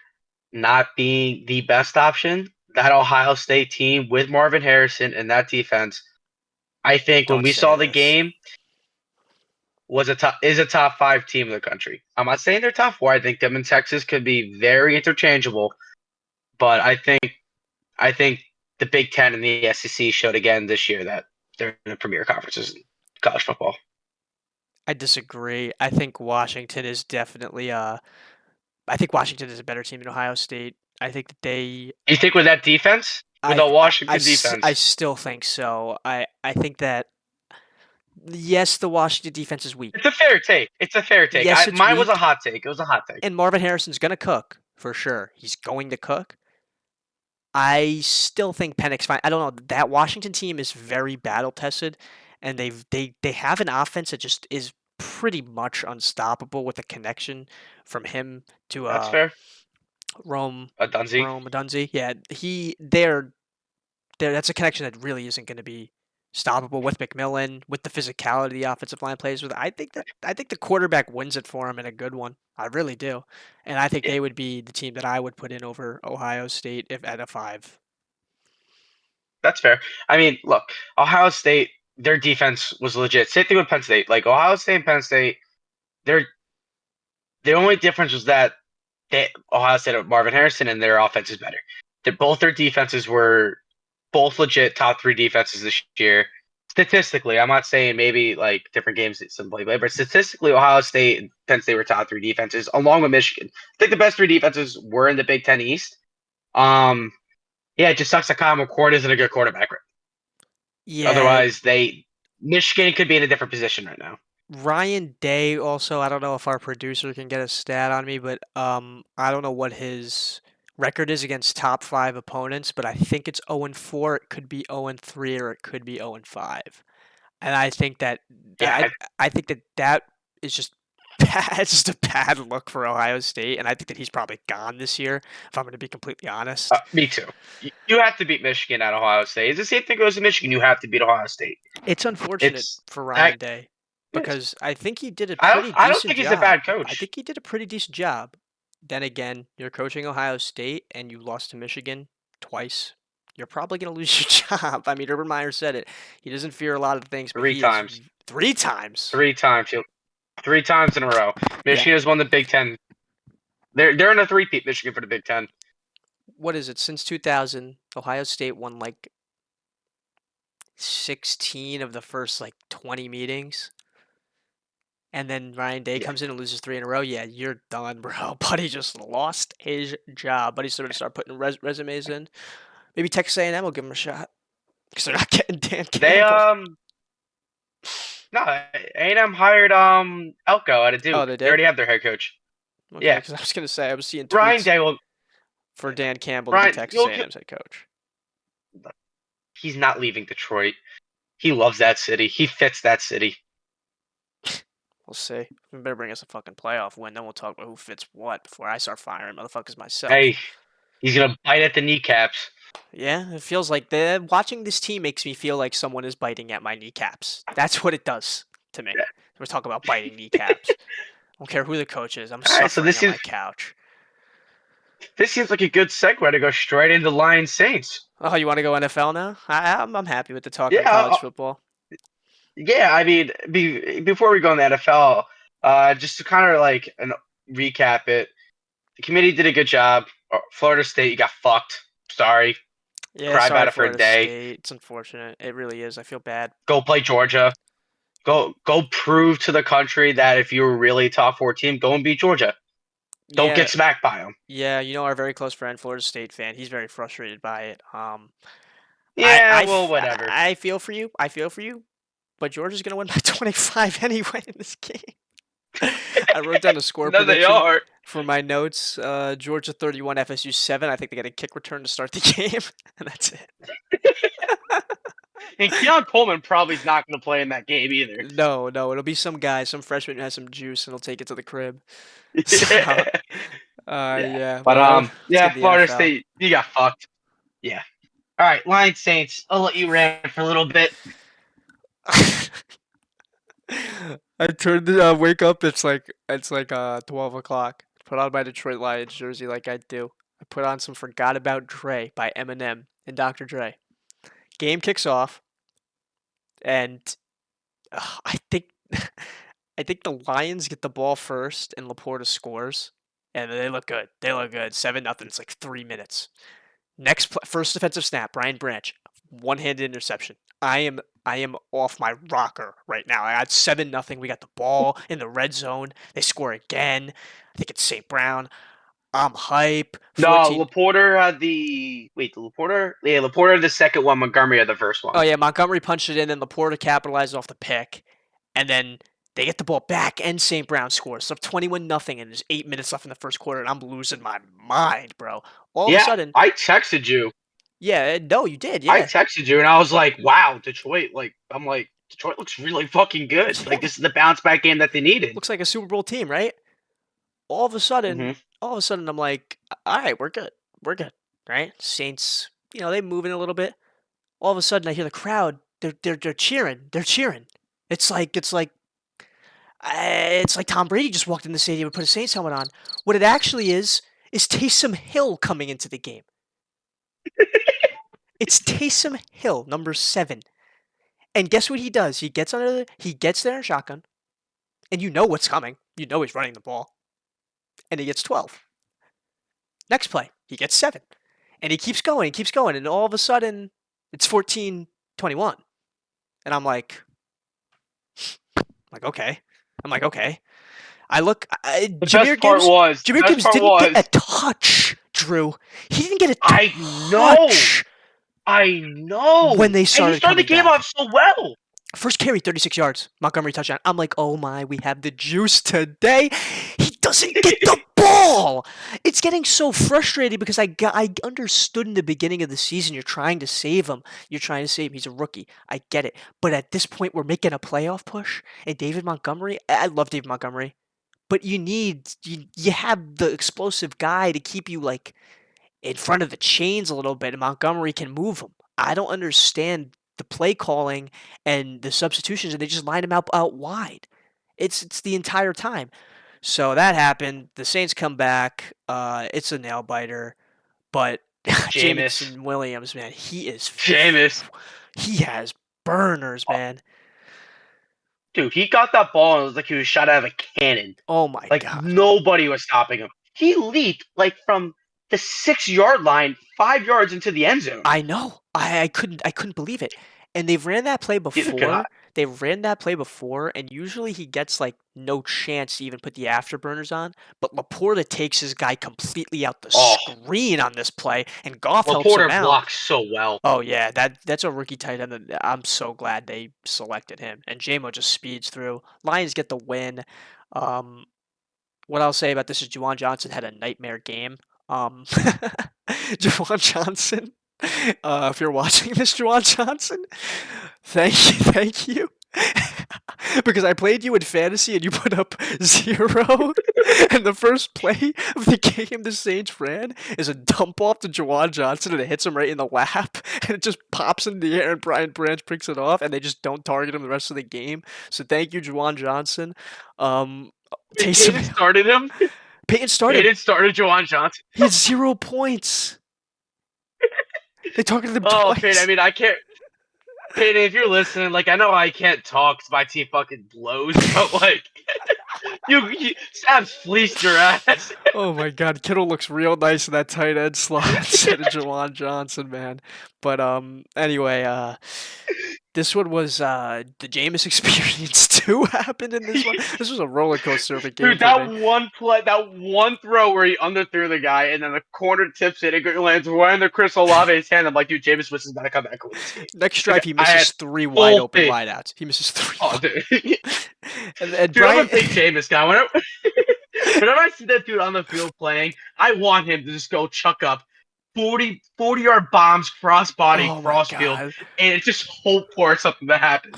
not being the best option, that Ohio State team with Marvin Harrison and that defense, I think when don't we say saw the this. game, is a top 5 team in the country. I'm not saying they're top 4. I think them and Texas could be very interchangeable, but I think the Big Ten and the SEC showed again this year that they're in the premier conferences in college football. I disagree. I think Washington is definitely I think Washington is a better team than Ohio State. I think that they You think with that defense, with a Washington I defense, still think so. I think that yes, the Washington defense is weak. it's a fair take. It's a fair take. Yes, it's Mine was a weak, hot take. It was a hot take. and Marvin Harrison's gonna cook for sure. He's going to cook. I still think Penix fine. I don't know. That Washington team is very battle tested, and they have an offense that just is pretty much unstoppable with a connection from him to That's fair. Rome Dunzy. Rome Dunzy. Yeah, they're that's a connection that really isn't going to be stoppable with McMillan, with the physicality the offensive line plays with. I think the quarterback wins it for him in a good one. I really do, and I think Yeah, they would be the team that I would put in over Ohio State if at a 5. that's fair. I mean, look, Ohio State, their defense was legit. Same thing with Penn State. Like Ohio State and Penn State, their the only difference was that Ohio State had Marvin Harrison and their offense is better. Their defenses were both legit top 3 defenses this year. Statistically, I'm not saying maybe like different games that some play, but statistically, Ohio State and Penn State were top 3 defenses, along with Michigan. I think the best 3 defenses were in the Big Ten East. Um, Yeah, it just sucks that Kyle McCord isn't a good quarterback. Yeah, Otherwise, Michigan could be in a different position right now. Ryan Day also, I don't know if our producer can get a stat on me, but I don't know what his record is against top 5 opponents, but I think it's 0-4, it could be 0-3, or it could be 0-5. And I think that Yeah, I think that that is just bad, it's just a bad look for Ohio State, and I think that he's probably gone this year, if I'm going to be completely honest. me too. You have to beat Michigan at Ohio State. It's the same thing goes to Michigan. You have to beat Ohio State. It's unfortunate It's for that. Ryan Day Yes. because I think he did a I don't. pretty I don't decent think he's a job. bad I coach. think he did a pretty decent job. Then again, you're coaching Ohio State and you lost to Michigan twice. You're probably going to lose your job. I mean, Urban Meyer said it. He doesn't fear a lot of things, but Three he is times. 3 times. 3 times. 3 times in a row. Yeah. Michigan has won the Big Ten. They're in a three-peat. Michigan for the Big Ten. What is it? Since 2000, Ohio State won like 16 of the first like 20 meetings. And then Ryan Day Yeah. comes in and loses 3 in a row. Yeah, you're done, bro. Buddy just lost his job. Buddy's going to start putting resumes in. Maybe Texas A&M will give him a shot because they're not getting Dan They Campbell. no, A&M hired Elko out of Oh, Duke. they They did? already have their head coach. Okay, Yeah, because I was going to say I was seeing Ryan tweets Day will. for Dan Campbell to be Ryan, Texas A&M's head coach. he's not leaving Detroit. He loves that city. He fits that city. We'll see. We better bring us a fucking playoff win, then we'll talk about who fits what before I start firing motherfuckers myself. Hey, he's gonna bite at the kneecaps. Yeah, it feels like watching this team makes me feel like someone is biting at my kneecaps. That's what it does to me. We're talking about biting kneecaps. I don't care who the coach is. I'm All right, so suffering on my couch. this seems like a good segue to go straight into Lions Saints. Oh, you want to go NFL now? I'm happy with the talking Yeah, college football. yeah. I mean, before we go in the NFL, just to kind of like recap it, the committee did a good job. Florida State, you got fucked. Sorry, Yeah, cry about sorry, it for a Florida day. State. It's unfortunate. It really is. I feel bad. Go play Georgia. Go prove to the country that if you're really a top 4 team, go and beat Georgia. Don't Yeah, get smacked by them. yeah. You know our very close friend, Florida State fan. He's very frustrated by it. Yeah, well, whatever. I feel for you. I feel for you. But Georgia's gonna win by 25 anyway in this game. I wrote down a score No, they prediction are. for my notes. Georgia 31, FSU 7. I think they get a kick return to start the game, and that's it. And Keon Coleman probably is not going to play in that game either. No, it'll be some guy, some freshman who has some juice, and he'll take it to the crib. So, yeah. But Well, let's yeah, get the Florida NFL. State, you got fucked. Yeah. All right, Lions Saints. I'll let you rant for a little bit. I turned the wake up. It's like 12 o'clock. Put on my Detroit Lions jersey like I do. I put on some "Forgot About Dre" by Eminem and Dr. Dre. Game kicks off, and I think I think the Lions get the ball first, and Laporta scores, and they look good. They look good. 7-0. It's like 3 minutes. First defensive snap. Brian Branch, one-handed interception. I am off my rocker right now. I got 7-0. We got the ball in the red zone. They score again. I think it's St. Brown. I'm hype. No, 14. Laporta had the Laporta. Yeah, Laporta had the second one. Montgomery had the first one. Oh yeah, Montgomery punched it in, and Laporta capitalized off the pick, and then they get the ball back, and St. Brown scores. So 21-0, and there's 8 minutes left in the first quarter, and I'm losing my mind, bro. All of a sudden, I texted you. yeah, no, you did, I yeah. texted you, and I was like, "Wow, Detroit!" I'm like, Detroit looks really fucking good. Yeah. Like this is the bounce back game that they needed. Looks like a Super Bowl team, right? All of a sudden, I'm like, all right, we're good, right? Saints, they moving a little bit. All of a sudden, I hear the crowd. They're cheering. It's like Tom Brady just walked in the stadium and put a Saints helmet on. What it actually is Taysom Hill coming into the game. It's Taysom Hill, number 7. And guess what he does? He gets there in shotgun, and you know what's coming. You know he's running the ball. And he gets 12. Next play, he gets 7. And he keeps going, and all of a sudden, it's 14-21. And I'm like, okay. The best part was. The Jameer best Gibbs part didn't get a was. touch, Drew. He didn't get a I know. touch I know. when they And he started started the coming game back. off so well. First carry, 36 yards. Montgomery touchdown. I'm like, oh my, we have the juice today. He doesn't get the ball. It's getting so frustrating because I understood in the beginning of the season you're trying to save him. You're trying to save him. He's a rookie. I get it. But at this point, we're making a playoff push. And David Montgomery, I love David Montgomery. But you have the explosive guy to keep you like in front of the chains a little bit, and Montgomery can move him. I don't understand the play calling and the substitutions, and they just line him out wide. It's the entire time. So that happened. The Saints come back. It's a nail biter, but Jameis. Jameson Williams, man, Jameis. he has burners, man. Dude, he got that ball and it was like he was shot out of a cannon. Oh my Like god. nobody was stopping him. He leaped like from the 6 yard line, 5 yards into the end zone. I know. I couldn't believe it. And they've ran that play Neither could I. before. They've ran that play before, and usually he gets like no chance to even put the afterburners on. But Laporta takes his guy completely out the Oh. screen on this play, and Goff helps him Laporta out. blocks so well. Oh yeah, that's a rookie tight end. And I'm so glad they selected him. And JMO just speeds through. Lions get the win. What I'll say about this is Juwan Johnson had a nightmare game. Juwan Johnson, if you're watching this, Juwan Johnson, thank you. Because I played you in fantasy and you put up 0, and the first play of the game the Saints ran is a dump off to Juwan Johnson and it hits him right in the lap and it just pops in the air and Brian Branch picks it off and they just don't target him the rest of the game. So thank you, Juwan Johnson. Peyton started him. Peyton started Juwan Johnson. He had 0 points. They targeted him Oh, twice. Peyton, I mean, I can't. Peyton, if you're listening, like, I know I can't talk because my team fucking blows, but, like, you Sam fleeced your ass. Oh, my God. Kittle looks real nice in that tight end slot instead of Juwan Johnson, man. But, anyway, this one was, the Jameis experience, too, happened in this one. This was a roller coaster of a game. Dude, that one play, that one throw where he underthrew the guy, and then the corner tips it, and it lands right under Chris Olave's hand. I'm like, dude, Jameis Winston's about to come back. Next drive, he misses 3 wide open wideouts. He misses 3. Oh, dude. and dude, I'm a big Jameis guy. Whenever I see that dude on the field playing, I want him to just go chuck up 40-yard bombs, crossbody, crossfield, and just hope for something to happen.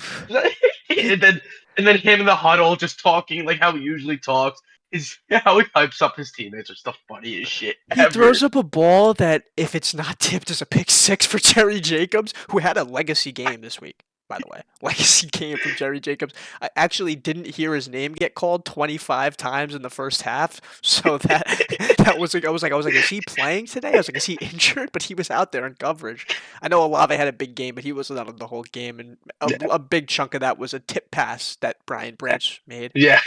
and then him in the huddle just talking like how he usually talks. Is how he hypes up his teammates. It's the funniest shit ever. He throws up a ball that, if it's not tipped, is a pick 6 for Jerry Jacobs, who had a legacy game this week. By the way, legacy game from Jerry Jacobs. I actually didn't hear his name get called 25 times in the first half, so that was like I was like, is he playing today? I was like, is he injured? But he was out there in coverage. I know Olave had a big game, but he wasn't out of the whole game, and a big chunk of that was a tip pass that Brian Branch made. Yeah.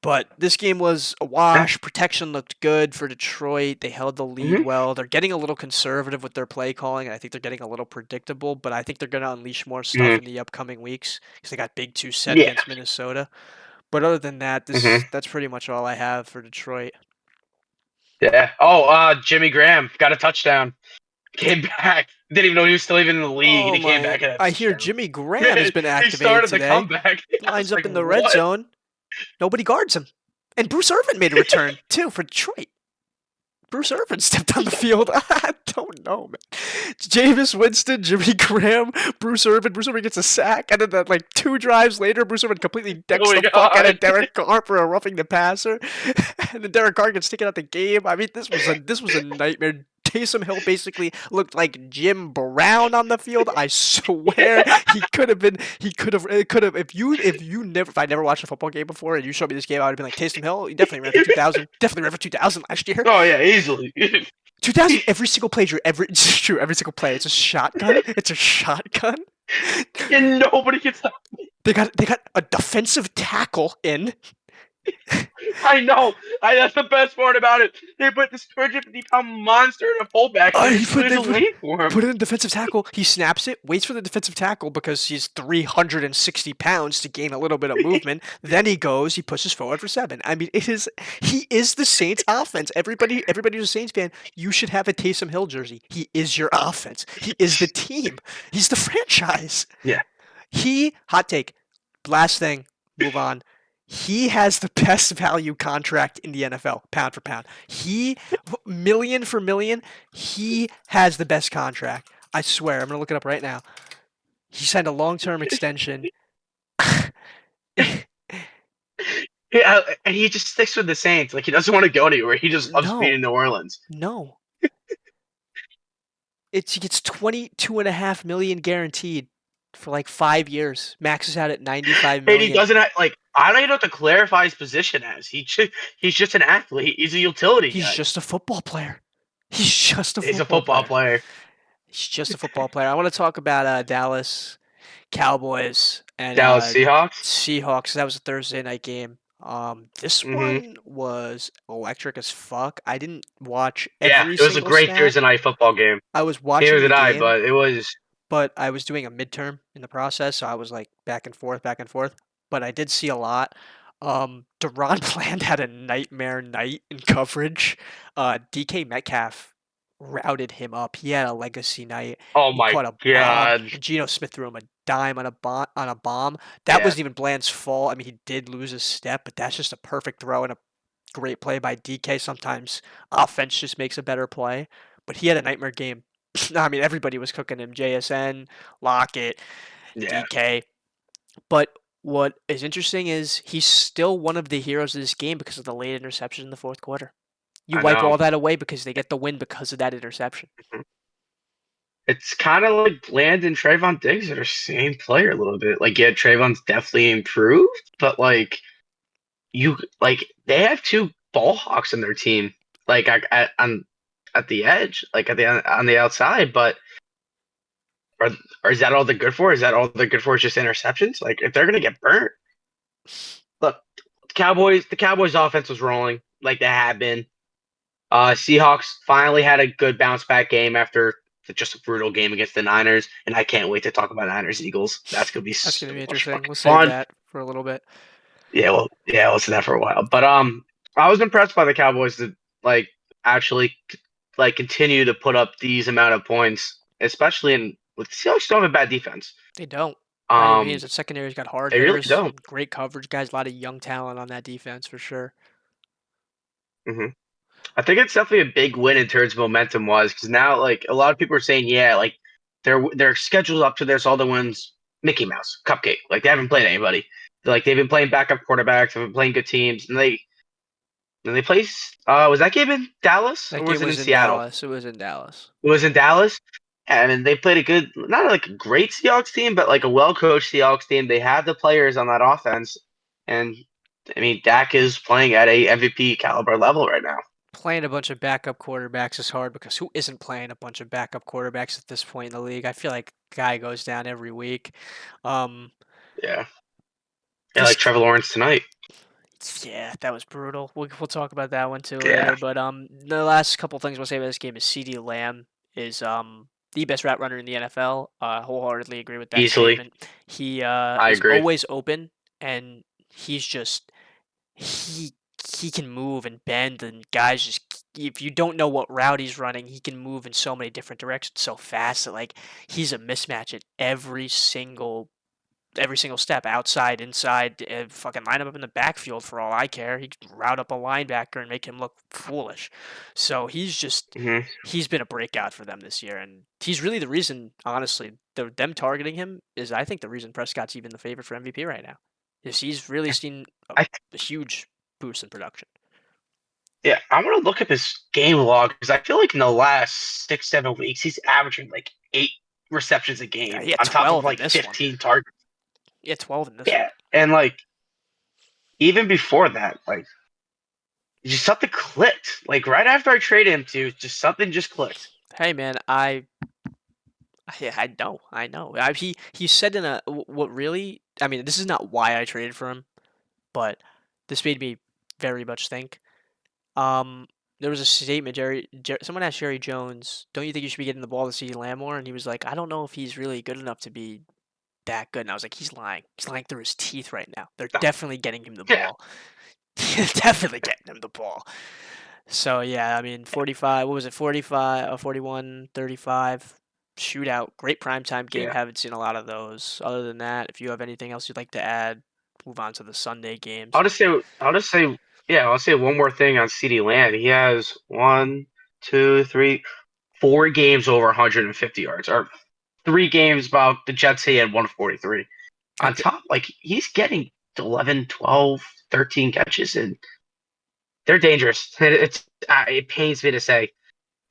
But this game was a wash. Protection looked good for Detroit. They held the lead well. They're getting a little conservative with their play calling, and I think they're getting a little predictable, but I think they're going to unleash more stuff in the upcoming weeks because they got big 2 set against Minnesota. But other than that, that's pretty much all I have for Detroit. Yeah. Oh, Jimmy Graham got a touchdown. Came back. Didn't even know he was still even in the league. Oh, and he came back. I hear Jimmy Graham has been activated he started today. the comeback. Lines up in the red zone. Nobody guards him. And Bruce Irvin made a return, too, for Detroit. Bruce Irvin stepped on the field. I don't know, man. Jameis Winston, Jimmy Graham, Bruce Irvin. Bruce Irvin gets a sack, and then like 2 drives later, Bruce Irvin completely decks the fuck out of Derek Carr for a roughing the passer, and then Derek Carr gets taken out the game. I mean, this was a nightmare. Taysom Hill basically looked like Jim Brown on the field. I swear he could have. If I never watched a football game before and you showed me this game, I would have been like, Taysom Hill, you definitely ran for 2,000. Definitely ran for 2,000 last year. Oh yeah, easily. 2,000 every single play, Drew. Every single play. It's a shotgun. It's a shotgun. And nobody gets up. They got a defensive tackle in. I know. That's the best part about it. They put this 250-pound monster in a fullback, and Oh, they just really they just wait for him. put it in defensive tackle. He snaps it, waits for the defensive tackle because he's 360 pounds to gain a little bit of movement. Then he pushes forward for 7. I mean, he is the Saints offense. Everybody who's a Saints fan, you should have a Taysom Hill jersey. He is your offense. He is the team. He's the franchise. Yeah. Hot take. Last thing, move on. He has the best value contract in the NFL, pound for pound. Million for million, he has the best contract. I swear, I'm going to look it up right now. He signed a long-term extension. Yeah, and he just sticks with the Saints. Like, he doesn't want to go anywhere. He just loves being in No, New Orleans. no. He gets 22.5 million guaranteed for like 5 years. Maxes out at 95 And he million. doesn't have, like, I don't even know what to clarify his position as. He's just an athlete. He's a utility He's guy. just a football player. He's just a He's a football football player. player. He's just a football player. I want to talk about Dallas Cowboys and Dallas Seahawks. Seahawks. That was a Thursday night game. This Mm-hmm. one was electric as fuck. I didn't watch Yeah, every it was a single great snap. Thursday night football game. I was Neither watching the did I, game, but it was. but I was doing a midterm in the process, so I was like back and forth, back and forth. But I did see a lot. Deron Bland had a nightmare night in coverage. DK Metcalf routed him up. He had a legacy night. Oh He my caught a bomb, god. and Geno Smith threw him a dime on a bomb. That Yeah, wasn't even Bland's fault. I mean, he did lose his step, but that's just a perfect throw and a great play by DK. Sometimes offense just makes a better play, but he had a nightmare game. I mean, everybody was cooking him. JSN, Lockett, yeah, DK. But what is interesting is he's still one of the heroes of this game because of the late interception in the fourth quarter. You I wipe know. all that away because they get the win because of that interception. It's kind of like Bland and Trayvon Diggs are the same player a little bit. Like, yeah, Trayvon's definitely improved, but like they have two ball hawks in their team, like at the edge, like on the outside. But are, is that all they're good for? Is that all they're good for? Is just interceptions? Like, if they're gonna get burnt, look, the Cowboys offense was rolling like they have been. Seahawks finally had a good bounce back game after just a brutal game against the Niners, and I can't wait to talk about Niners Eagles. That's gonna be That's going so to be much interesting. fucking We'll save fun. that for a little bit. Yeah, we'll see that for a while. But I was impressed by the Cowboys to like actually like continue to put up these amount of points, especially in with the Seahawks don't have a bad defense. They don't. By any means, Um, the secondary's got hard they really hitters, don't. great coverage guys, a lot of young talent on that defense for sure. hmm I think it's definitely a big win in terms of momentum wise because now like a lot of people are saying yeah like they're scheduled up to this all the wins Mickey Mouse cupcake like they haven't played anybody. Like they've been playing backup quarterbacks, they've been playing good teams, and they play. Was that game in Dallas That or was game it in was in Seattle? Dallas. It was in Dallas. It was in Dallas, and they played a good, not like a great Seahawks team, but like a well coached Seahawks team. They have the players on that offense, and I mean Dak is playing at a MVP caliber level right now. Playing a bunch of backup quarterbacks is hard because who isn't playing a bunch of backup quarterbacks at this point in the league? I feel like guy goes down every week. Um, Yeah, yeah, this like Trevor Lawrence tonight. Yeah, that was brutal. We'll talk about that one too Yeah, later. But the last couple things we'll say about this game is C.D. Lamb is the best route runner in the NFL. Wholeheartedly agree with that easily. statement. He I is agree. always open, and he's just he he can move and bend, and guys just if you don't know what route he's running, he can move in so many different directions so fast that like he's a mismatch at every single step, outside, inside, fucking line him up in the backfield for all I care. He could route up a linebacker and make him look foolish. So hmm he's been a breakout for them this year, and he's really the reason, honestly, them targeting him is I think the reason Prescott's even the favorite for MVP right now. Is he's really seen I a huge boost in production. yeah, I want to look up his game log because I feel like in the last 6 7 weeks he's averaging like 8 receptions a game He had on top of 12 in like this one. 15 targets. He had 12 in this one. Yeah, and like even before that, like just something clicked. Like right after I traded him to, just something just clicked. Hey man, I know. He said in what really. I mean, this is not why I traded for him, but this made me very much think. Um, there was a statement, someone asked Jerry Jones, "Don't you think you should be getting the ball to CeeDee Lamb more?" And he was like, "I don't know if he's really good enough to be that good." And I was like, "He's lying. He's lying through his teeth right now. They're No. definitely getting him the Yeah. ball. Definitely getting him the ball." So yeah, I mean, 45. What was it? 45, 41, 35. Shootout. Great primetime game. Yeah. Haven't seen a lot of those. Other than that, if you have anything else you'd like to add, move on to the Sunday games. I'll say one more thing on CeeDee Lamb. He has one, two, three, 4 games over 150 yards, or 3 games about the Jets. He had 143. On At the, top, like he's getting 11, 12, 13 catches, and they're dangerous. It pains me to say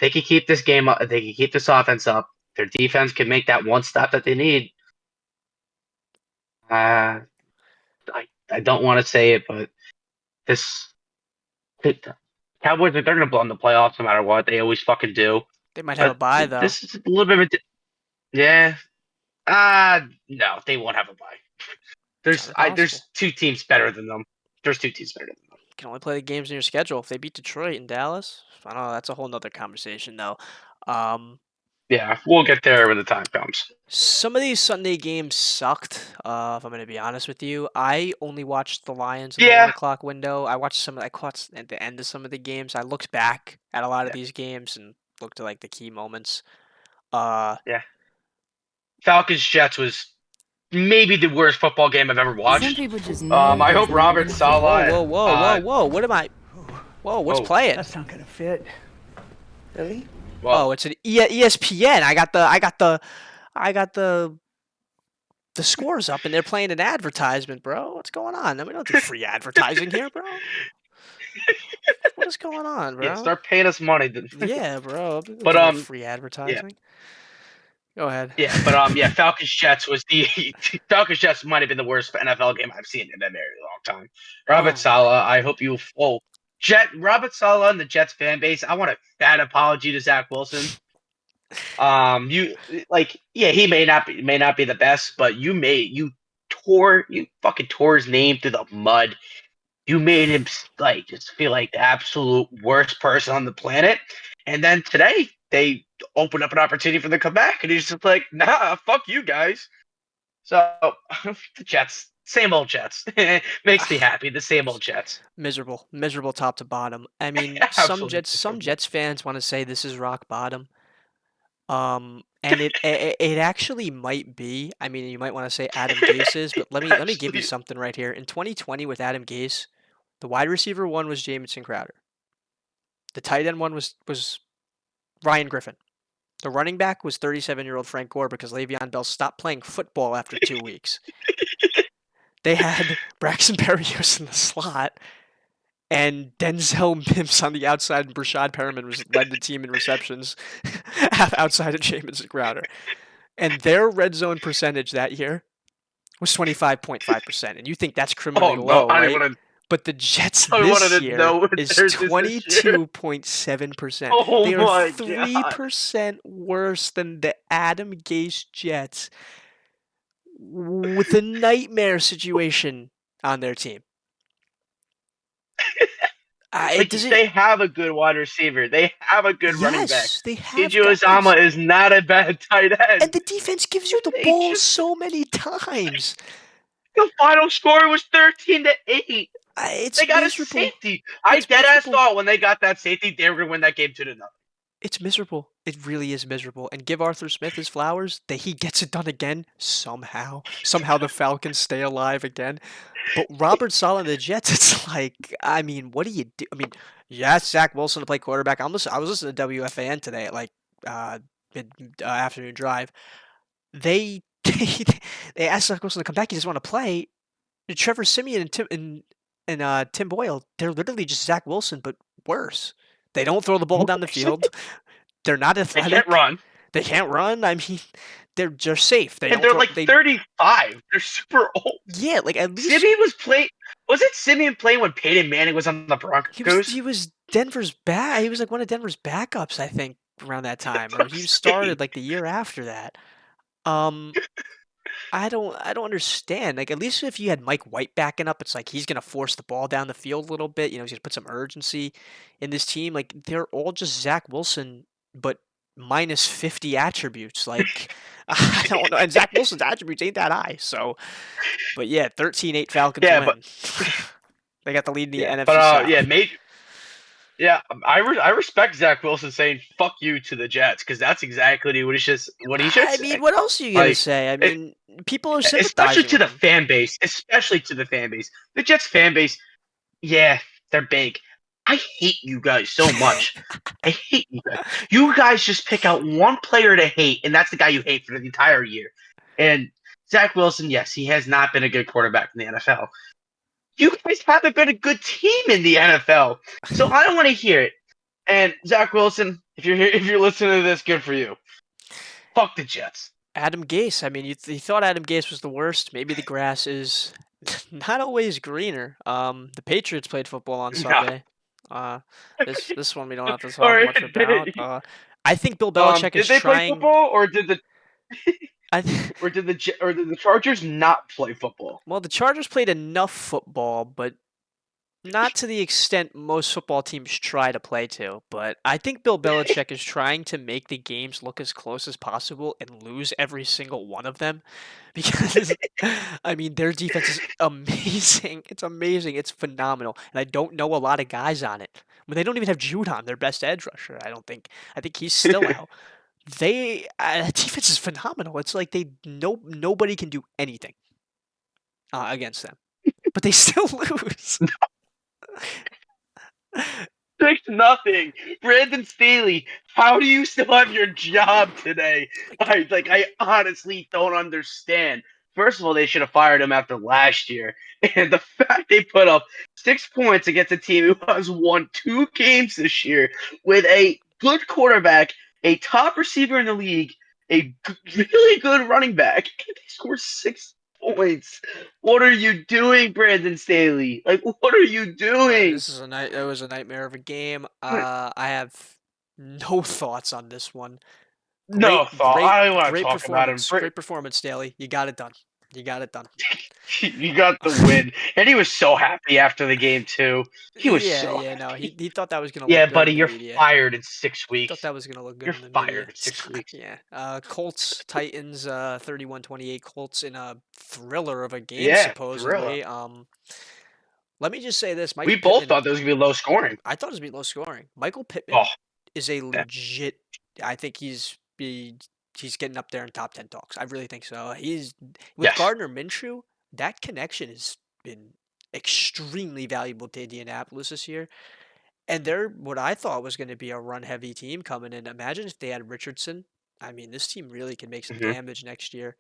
they can keep this game up. They can keep this offense up. Their defense can make that one stop that they need. Uh, I don't want to say it, but this the Cowboys, they're going to blow in the playoffs no matter what. They always fucking do. they might have a But bye though. this is a little bit of a yeah. No, they won't have a bye. It's not impossible. There's 2 teams better than them. There's 2 teams better than them. You can only play the games in your schedule. If they beat Detroit and Dallas, I don't know. That's a whole nother conversation though. Um, Yeah, we'll get there when the time comes. Some of these Sunday games sucked. If I'm going to be honest with you, I only watched the Lions in the 1 o'clock window. I caught at the end of some of the games. I looked back at a lot of Yeah. these games and looked at like the key moments. Uh, Yeah. Falcons Jets was maybe the worst football game I've ever watched. Some people just I hope Robert Saleh. whoa! What am I? Whoa! What's playing? That's not gonna fit. Really? Well, Oh, it's an ESPN. I got the scores up, and they're playing an advertisement, bro. What's going on? We don't do free advertising here, bro. What is going on, bro? yeah, start paying us money. Yeah, bro. But, free advertising. Go ahead. Yeah, but Falcons Jets was the Falcons Jets might have been the worst NFL game I've seen in a very long time. Robert Saleh, I hope you Robert Saleh and the Jets fan base. I want a fat apology to Zach Wilson. He may not be the best, but you fucking tore his name through the mud. You made him just feel like the absolute worst person on the planet. And then today they opened up an opportunity for them to come back, and he's just like, nah, fuck you guys. So the Jets, same old Jets. Makes me happy. The same old Jets. Miserable top to bottom. I mean, Absolutely some Jets fans want to say this is rock bottom. And it actually might be. I mean, you might want to say Adam Gase is, but let me give you something right here. In 2020 with Adam Gase, the wide receiver one was Jamison Crowder. The tight end one was Ryan Griffin. The running back was 37-year-old Frank Gore because Le'Veon Bell stopped playing football after 2 weeks. They had Braxton Berrios in the slot, and Denzel Mims on the outside, and Brashad Perriman led the team in receptions outside of Jamison Crowder. And their red zone percentage that year was 25.5%. And you think that's criminally low, right? But the Jets this year is 22.7%. They are 3% worse than the Adam Gase Jets with a nightmare situation on their team. They have a good wide receiver. They have a good running back. Yes, they have. CJ Uzomah is not a bad tight end. And the defense gives you the ball so many times. The final score was 13-8. They got miserable. A safety. I deadass thought when they got that safety, they were going to win that game 2-0. It's miserable. It really is miserable. And give Arthur Smith his flowers. He gets it done again somehow. Somehow the Falcons stay alive again. But Robert Saleh and the Jets, it's like, I mean, what do you do? I mean, yes, Zach Wilson to play quarterback. I was listening to WFAN today at afternoon drive. They asked Zach Wilson to come back. He doesn't want to play. Trevor Siemian and Tim Boyle, they're literally just Zach Wilson, but worse. They don't throw the ball down the field. They're not athletic. They can't run. I mean, they're safe. They're 35. They're super old. Yeah, at least Simeon was playing. Was it Simeon playing when Peyton Manning was on the Broncos? He was Denver's back. He was one of Denver's backups, I think, around that time. Or he started the year after that. I don't understand. Like, at least if you had Mike White backing up, it's like he's gonna force the ball down the field a little bit. He's gonna put some urgency in this team. Like, they're all just Zach Wilson, but minus 50 attributes. Like, I don't know. And Zach Wilson's attributes ain't that high. So, but yeah, 13-8 Falcons Yeah, but win. They got the lead in the yeah, NFC but South. yeah, yeah, I respect Zach Wilson saying "fuck you" to the Jets because that's exactly what he should I mean, say. what else are you gonna Like, say? I it, mean, people are especially sympathizing to with the him. fan base, the Jets fan base. Yeah, they're big. I hate you guys so much. I hate you guys. You guys just pick out one player to hate, and that's the guy you hate for the entire year. And Zach Wilson, yes, he has not been a good quarterback in the NFL. You guys haven't been a good team in the NFL, so I don't want to hear it. And Zach Wilson, if you're listening to this, good for you. Fuck the Jets. Adam Gase. I mean, you thought Adam Gase was the worst. Maybe the grass is not always greener. The Patriots played football on No. Sunday. Uh, this one we don't have to talk or much about. I think Bill Belichick did is they play trying. football, or did the I th- or did the Chargers not play football? well, the Chargers played enough football, but not to the extent most football teams try to play to. But I think Bill Belichick is trying to make the games look as close as possible and lose every single one of them because I mean their defense is amazing. It's amazing. It's phenomenal. And I don't know a lot of guys on it. But they don't even have Judon, their best edge rusher. I don't think. I think he's still out. They defense is phenomenal. It's like nobody can do anything against them, but they still lose. 6-0. Brandon Staley, how do you still have your job today? I honestly don't understand. First of all, they should have fired him after last year. And the fact they put up 6 points against a team who has won 2 games this year with a good quarterback, a top receiver in the league, really good running back, and they score 6 points. What are you doing, Brandon Staley? Like, what are you doing? This is a night. It was a nightmare of a game. I have no thoughts on this one. No thought. I don't want to Great talk about him. performance. Great performance, Daly. You got it done. You got it done. You got the win, and he was so happy after the game too. He was Yeah, so yeah. No, happy. he thought that was gonna Yeah, look good buddy, in the you're media. fired in 6 Thought weeks. that was gonna look good You're in the media. fired in 6 weeks. Yeah. Colts Titans 31-28 Colts in a thriller of a game Yeah, thriller. supposedly. Let me just say this, We Michael both Pittman. thought there was gonna be low scoring. I thought it was gonna be low scoring. Michael Oh, Pittman is a yeah. legit. I think he's getting up there in top 10 talks. I really think so. He's with Yes. Gardner Minshew. That connection has been extremely valuable to Indianapolis this year. And they're what I thought was going to be a run heavy team coming in. Imagine if they had Richardson. I mean, this team really can make some hmm damage next year.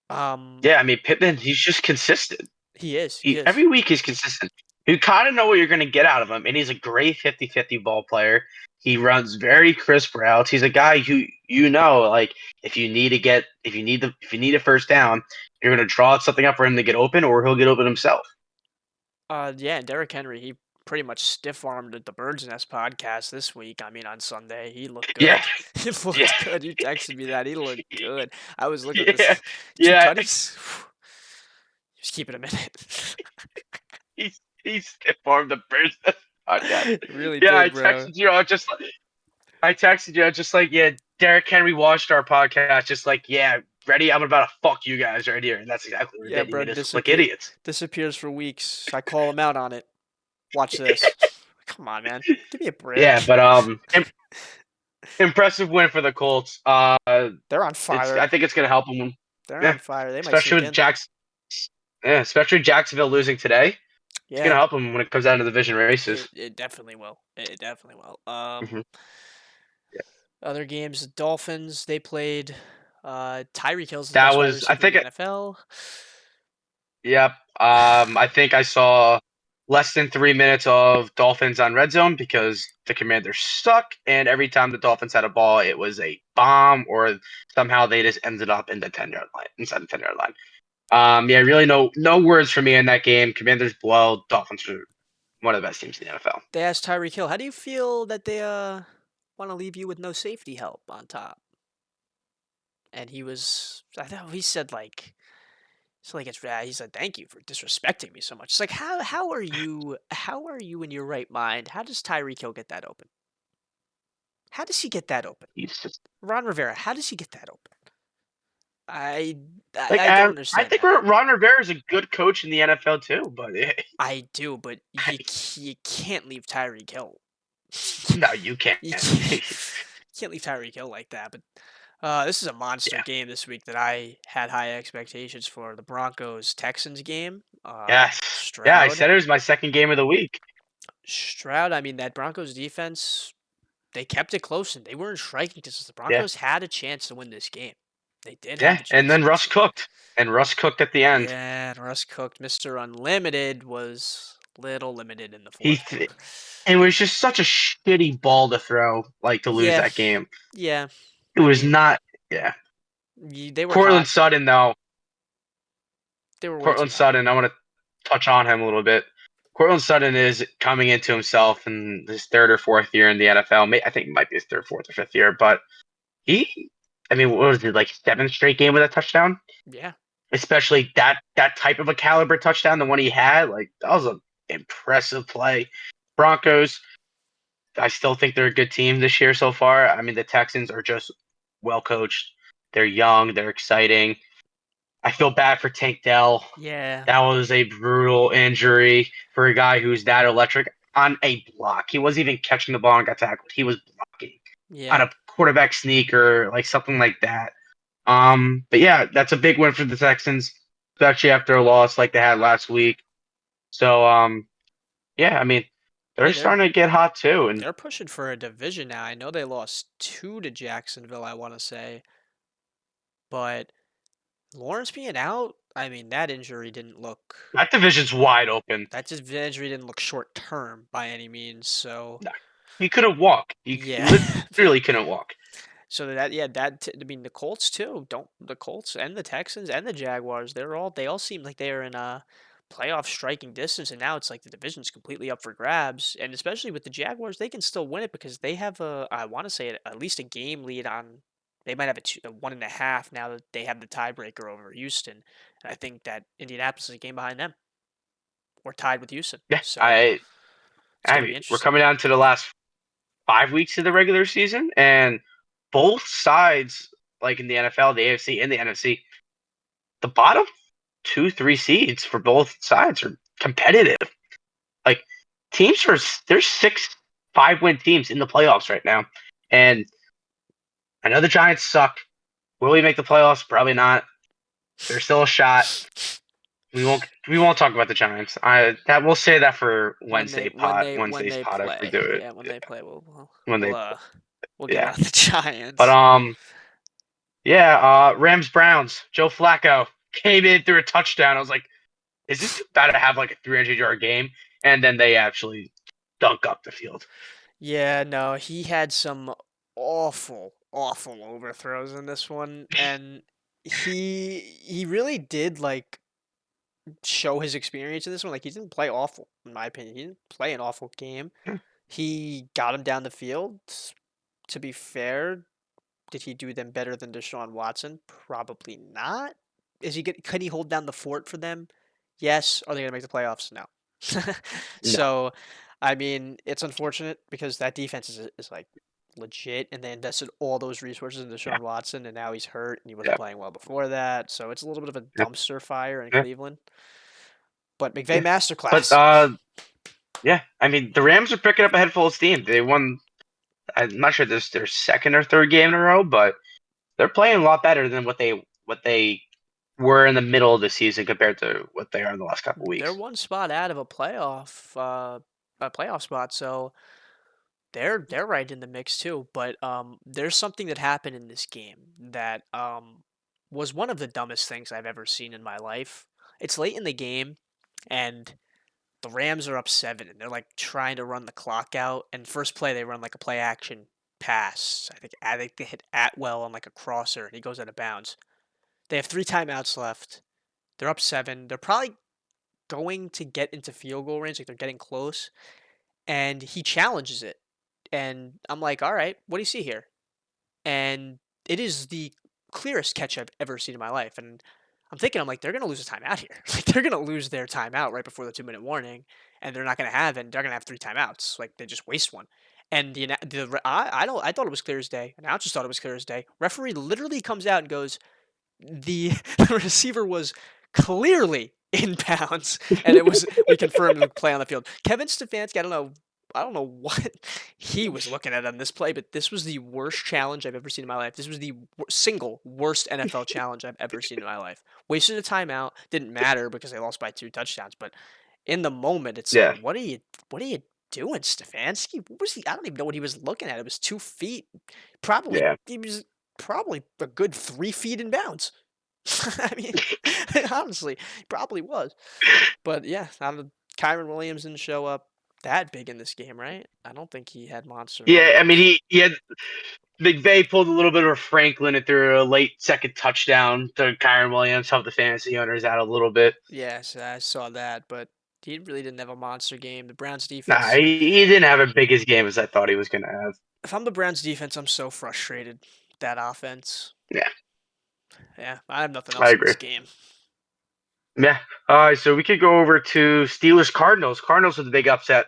Um, Yeah, I mean Pittman, he's just consistent. he is. He is. Every week he's consistent. You kind of know what you're going to get out of him, and he's a great 50-50 ball player. He runs very crisp routes. He's a guy who like if you need a first down, you're going to draw something up for him to get open, or he'll get open himself. Yeah, and Derrick Henry, he pretty much stiff armed at the Bird's Nest podcast this week. I mean, on Sunday, he looked good. Yeah, He looked yeah, good. You texted me that. He looked good. I was looking at yeah, this. 2 yeah. tutties. Just keep it a minute. He stiff armed the Birds podcast. Really Yeah, did, bro. I texted you just like, yeah, Derrick Henry watched our podcast, just like, yeah, ready? I'm about to fuck you guys right here, and that's exactly what he Yeah, did. He bro, made us look like idiots. disappears for weeks. I call him out on it. Watch this. Come on, man. Give me a break. Yeah, but impressive win for the Colts. They're on fire. I think it's gonna help them. They're Yeah, on fire. They might especially sneak with in. especially Jacksonville losing today. It's gonna Yeah, help them when it comes down to the division races. it definitely will. It definitely will. Mhm. Other games, the Dolphins, they played. Tyreek Hill's the That best wide was, receiver I think, in the NFL. yep. I think I saw less than 3 minutes of Dolphins on red zone because the Commanders suck, and every time the Dolphins had a ball, it was a bomb, or somehow they just ended up in the 10-yard line, inside the 10-yard line. Yeah, really no words for me in that game. Commanders blow. Dolphins are one of the best teams in the NFL. They asked Tyreek Hill, "How do you feel that they want to leave you with no safety help on top?" and I thought he said like. So like he said, "Thank you for disrespecting me so much." It's like how are you in your right mind? How does Tyreek Hill get that open? How does he get that open? He's just Ron Rivera, how does he get that open? I like I don't I understand think that. Ron Rivera is a good coach in the NFL too, but I do, but you can't leave Tyreek Hill. no, you can't. You can't leave Tyreek Hill like that. But this is a monster Yeah, game this week that I had high expectations for. The Broncos Texans game. yes, yeah. I Stroud. said it was my second game of the week. Stroud. I mean, that Broncos defense, they kept it close and they were in striking distance. The Yeah, Broncos had a chance to win this game. They did have yeah, the and chance to then win this Russ game. cooked, and Russ cooked at the end. Yeah, and Russ cooked. Mr. Unlimited was little limited in the He fourth th- quarter. it was just such a shitty ball to throw, like to lose Yeah, that game. yeah. It I was mean, not. Yeah, they were Cortland hot. Sutton though. They were way too Cortland hot. Sutton. I want to touch on him a little bit. Cortland Sutton is coming into himself in his third or fourth year in the NFL. I think it might be his third, fourth, or fifth year, but I mean, what was it, like seventh straight game with a touchdown? Yeah. Especially that type of a caliber touchdown, the one he had, like that was an impressive play. Broncos, I still think they're a good team this year so far. I mean, the Texans are just well coached. They're young. They're exciting. I feel bad for Tank Dell. Yeah. That was a brutal injury for a guy who's that electric on a block. He wasn't even catching the ball and got tackled. He was blocking on Yeah. a quarterback sneak or like something like that. But yeah, that's a big win for the Texans, especially after a loss like they had last week. So yeah, I mean, they're Hey, starting to get hot too, and they're pushing for a division now. I know they lost 2 to Jacksonville, I want to say, but Lawrence being out, I mean, that injury didn't look that division's wide open. that just injury didn't look short term by any means. So, No, he couldn't walk. He yeah. literally couldn't walk. So I mean the Colts too. Don't the Colts and the Texans and the Jaguars, they all seem like they're in a playoff striking distance, and now it's like the division's completely up for grabs. And especially with the Jaguars, they can still win it because they have I want to say at least a game lead on. They might have a 1.5 now that they have the tiebreaker over Houston. And I think that Indianapolis is a game behind them. We're tied with Houston, Yeah, so it's I gonna be mean, we're interesting. coming down to the last 5 weeks of the regular season, and both sides, like in the NFL, the AFC and the NFC, the bottom two, three seeds for both sides are competitive. Like teams are there's 6 5-win teams in the playoffs right now, and I know the Giants suck. Will we make the playoffs? Probably not. There's still a shot. We won't talk about the Giants. We'll say that for When Wednesday's they pot if we play, do it. yeah, when Yeah, they play, when they we'll get yeah. on the But Giants. yeah, Rams Browns. Joe Flacco came in through a touchdown. I was like, is this about to have like a 300-yard game? And then they actually dunk up the field. Yeah, no, he had some awful overthrows in this one, and he really did like show his experience in this one. Like he didn't play awful, in my opinion. He didn't play an awful game. He got him down the field. To be fair, did he do them better than Deshaun Watson? Probably not. Can he hold down the fort for them? Yes. Are they gonna make the playoffs? No. No. So, I mean, it's unfortunate because that defense is like legit, and they invested all those resources in Yeah. Deshaun Watson, and now he's hurt, and he wasn't Yeah. playing well before that. So it's a little bit of a Yeah. dumpster fire in Yeah. Cleveland. But McVay Yeah. But masterclass. yeah, I mean the Rams are picking up a head full of steam. They won. I'm not sure this is their second or third game in a row, but they're playing a lot better than what they were in the middle of the season compared to what they are in the last couple They're weeks. one spot out of a playoff spot, so they're right in the mix too. But there's something that happened in this game that was one of the dumbest things I've ever seen in my life. It's late in the game, and the Rams are up 7, and they're like trying to run the clock out. And first play, they run like a play action pass. I think they hit Atwell on like a crosser, and he goes out of bounds. They have 3 timeouts left. They're up 7. They're probably going to get into field goal range, like they're getting close, and he challenges it. And I'm like, all right, what do you see here? And it is the clearest catch I've ever seen in my life. And I'm thinking, I'm like, they're gonna lose a timeout here. Like they're gonna lose their timeout right before the 2 minute warning, and they're not gonna have it. They're gonna have three timeouts. Like they just waste one. And I don't I thought it was clear as day. Announcers thought it was clear as day. Referee literally comes out and goes, the the receiver was clearly in bounds, and it was we confirmed the play on the field. Kevin Stefanski, I don't know what he was looking at on this play, but this was the worst challenge I've ever seen in my life. This was the single worst NFL challenge I've ever seen in my life. Wasted a timeout, didn't matter because they lost by 2 touchdowns, but in the moment, it's Yeah. like, what are you doing, Stefanski? What was he? I don't even know what he was looking at. It was 2 feet, probably. Yeah. He was probably a good 3 feet in bounds. I mean, honestly, he probably was. But yeah, Kyron Williams didn't show up that big in this game, right? I don't think he had monster Yeah, I numbers. mean, he had McVay pulled a little bit of a Franklin and threw a late second touchdown to Kyron Williams, helped the fantasy owners out a little bit. Yes, I saw that, but he really didn't have a monster game. The Browns Nah, defense. he didn't have as big a game as I thought he was going to have. If I'm the Browns defense, I'm so frustrated. That offense. Yeah, Yeah, I have nothing I else in agree. this game. Yeah. So we could go over to Steelers Cardinals. Cardinals with the big upset.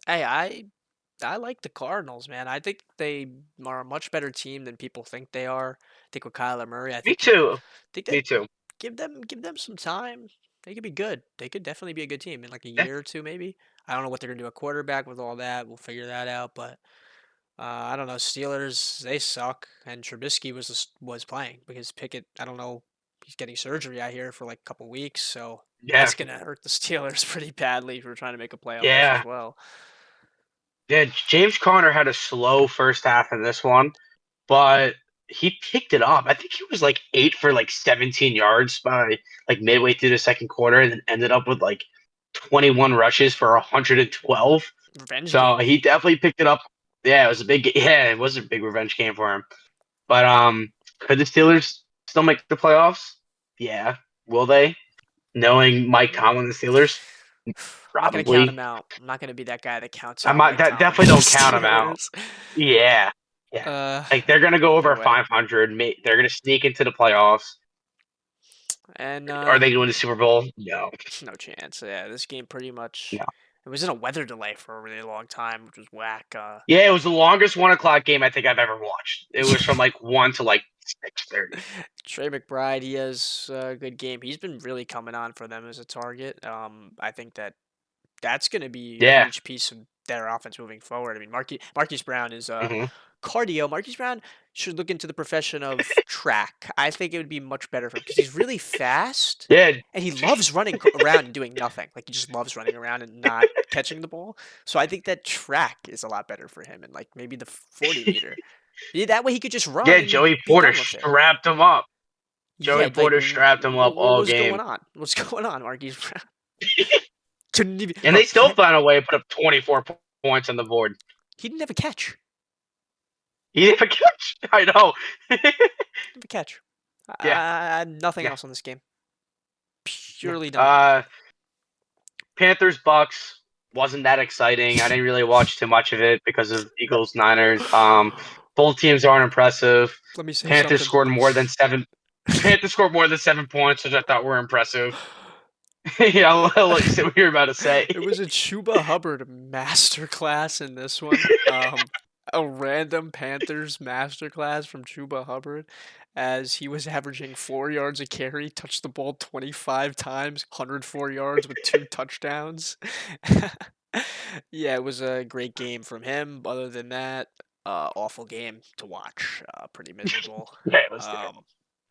Hey, I like the Cardinals, man. I think they are a much better team than people think they are. I think with Kyler Murray, I Me think too. think Me that too. give them some time. They could be good. They could definitely be a good team in like a Yeah. year or two, maybe. I don't know what they're gonna do at quarterback with all that. We'll figure that out. But I don't know. Steelers, they suck, and Trubisky was playing because Pickett. I don't know. He's getting surgery out here for like a couple weeks, so Yeah. that's gonna hurt the Steelers pretty badly if we're trying to make a playoff push Yeah. as well. Yeah. James Conner had a slow first half in this one, but he picked it up. I think he was like 8 for like 17 yards by like midway through the second quarter, and then ended up with like 21 rushes for 112. Revenge So game. he definitely picked it up. Yeah, it was a big. Yeah, it was a big revenge game for him. But could the Steelers still make the playoffs? Yeah. Will they? Knowing Mike Tomlin, and the Steelers, I'm not gonna count him probably. out. I'm not gonna be that guy that counts I'm out not. Mike That Tomlin and definitely the don't count them out. Steelers. Yeah. Yeah. Like they're gonna go No over way. 500. They're gonna sneak into the playoffs. And Are they going to the Super Bowl? No. no chance. Yeah, this game pretty much. No. It was in a weather delay for a really long time, which was whack. Yeah, it was the longest 1 o'clock game I think I've ever watched. It was from like 1 to like 6:30. Trey McBride, he has a good game. He's been really coming on for them as a target. I think that's going to be a Yeah. huge piece of their offense moving forward. I mean, Marquise Brown is hmm cardio. Marquise Brown should look into the profession of track. I think it would be much better for him because he's really fast Yeah. and he loves running around and doing nothing. Like he just loves running around and not catching the ball. So I think that track is a lot better for him and like maybe the 40 meter. Yeah, that way he could just run Yeah. and Joey be Porter done with it. strapped him up. Yeah, Joey like Porter strapped him up what all was game. going on? What's going on, Marquise Brown? Couldn't even, And bro, they still found a way to put up 24 points on the board. he didn't have a catch. He didn't have a catch. I know. Didn't have a catch. Yeah. I had nothing Yeah. else on this game. Purely done. Panthers Bucks wasn't that exciting. I didn't really watch too much of it because of Eagles Niners. Both teams aren't impressive. Let me say Panthers something. scored more than 7. Panthers scored more than 7 points, which I thought were impressive. Yeah, I'll let you say what you're about to say. It was a Chuba Hubbard masterclass in this one. A random Panthers masterclass from Chuba Hubbard as he was averaging 4 yards a carry, touched the ball 25 times, 104 yards with 2 touchdowns. Yeah, it was a great game from him. Other than that, awful game to watch. Pretty miserable. Yeah, it was terrible.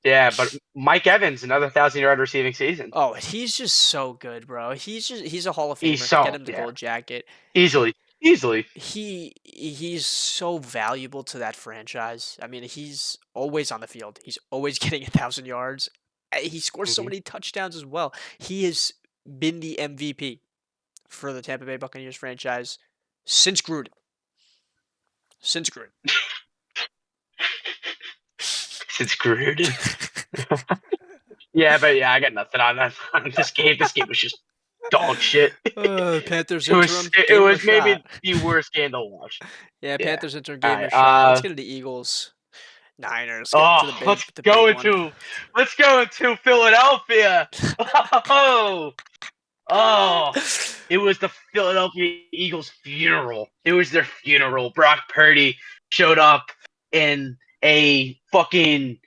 Yeah, but Mike Evans, another 1,000-yard receiving season. Oh, he's just so good, bro. He's a Hall of He's Famer. so Get him the gold jacket. easily. He's so valuable to that franchise. I mean, he's always on the field. He's always getting 1,000 yards. He scores so many touchdowns as well. He has been the MVP for the Tampa Bay Buccaneers franchise since Gruden. Since Gruden. Since Gruden. Yeah, but I got nothing on that. This game was just dog shit. Panthers It was interim. it was maybe the worst game to watch. Yeah, Yeah. Panthers interim game Alright, a shot. Let's get to the Eagles. Niners get Oh, to the let's big one. let's go into Philadelphia. Oh, oh, it was the Philadelphia Eagles' funeral. It was their funeral. Brock Purdy showed up in a fucking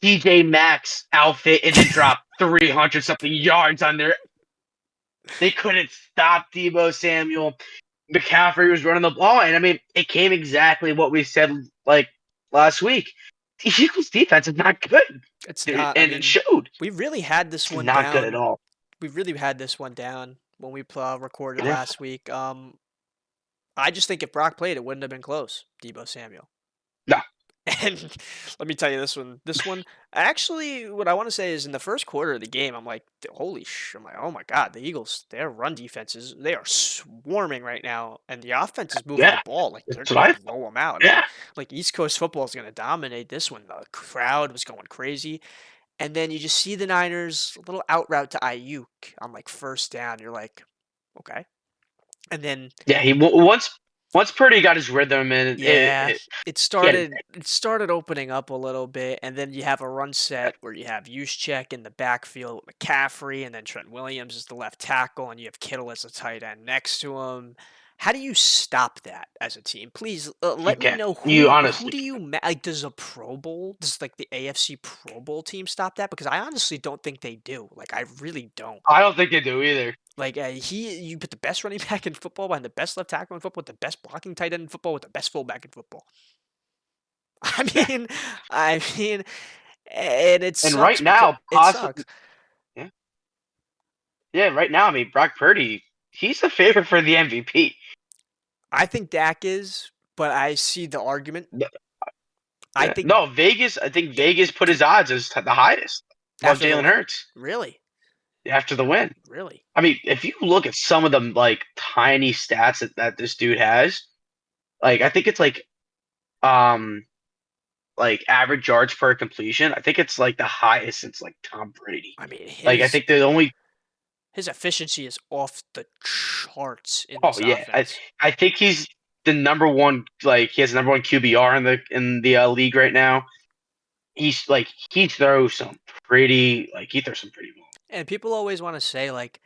TJ Maxx outfit and then dropped 300 something yards on their. They couldn't stop Debo Samuel. McCaffrey was running the ball, and I mean, it came exactly what we said like last week. The Eagles' defense is not good, It's and not. I it mean, showed. we really had this It's one not good at down. all. We really had this one down when we recorded Yeah. last week. I just think if Brock played, it wouldn't have been close. Debo Samuel. No. And let me tell you this one. This one, actually, what I want to say is in the first quarter of the game, I'm like, I'm like, oh my god, the Eagles, their run defenses, they are swarming right now, and the offense is moving the Yeah, ball like they're that's what I gonna thought. blow them out. Yeah, Like East Coast football is gonna dominate this one. The crowd was going crazy, and then you just see the Niners a little out route to Ayuk on like first down. You're like, okay, and then yeah. Once Purdy got his rhythm and yeah, it it he had started opening up a little bit, and then you have a run set where you have Juszczyk in the backfield with McCaffrey, and then Trent Williams is the left tackle, and you have Kittle as a tight end next to him. How do you stop that as a team? Please you let me can know you who honestly do can. you like? Does like the AFC Pro Bowl team stop that? Because I honestly don't think they do. Like I really don't. I don't think they do either. Like you put the best running back in football behind the best left tackle in football, with the best blocking tight end in football, with the best fullback in football. I Yeah. mean, I mean, and it And right sucks because now, it sucks. yeah, yeah. Right now, I mean, Brock Purdy, he's the favorite for the MVP. I think Dak is, but I see the argument. I Yeah. think No, Vegas. I think Vegas put his odds as the highest above after the Jalen win, Hurts really, after the win. really. I mean, if you look at some of the like tiny stats that this dude has, like I think it's um like average yards per completion. I think it's like the highest since like Tom Brady. I mean, Like I think the only his efficiency is off the charts in oh this yeah, offense. I think he's the number one. Like he has the number one QBR in the league right now. He's like he throws some he throws some pretty balls. And people always want to say like,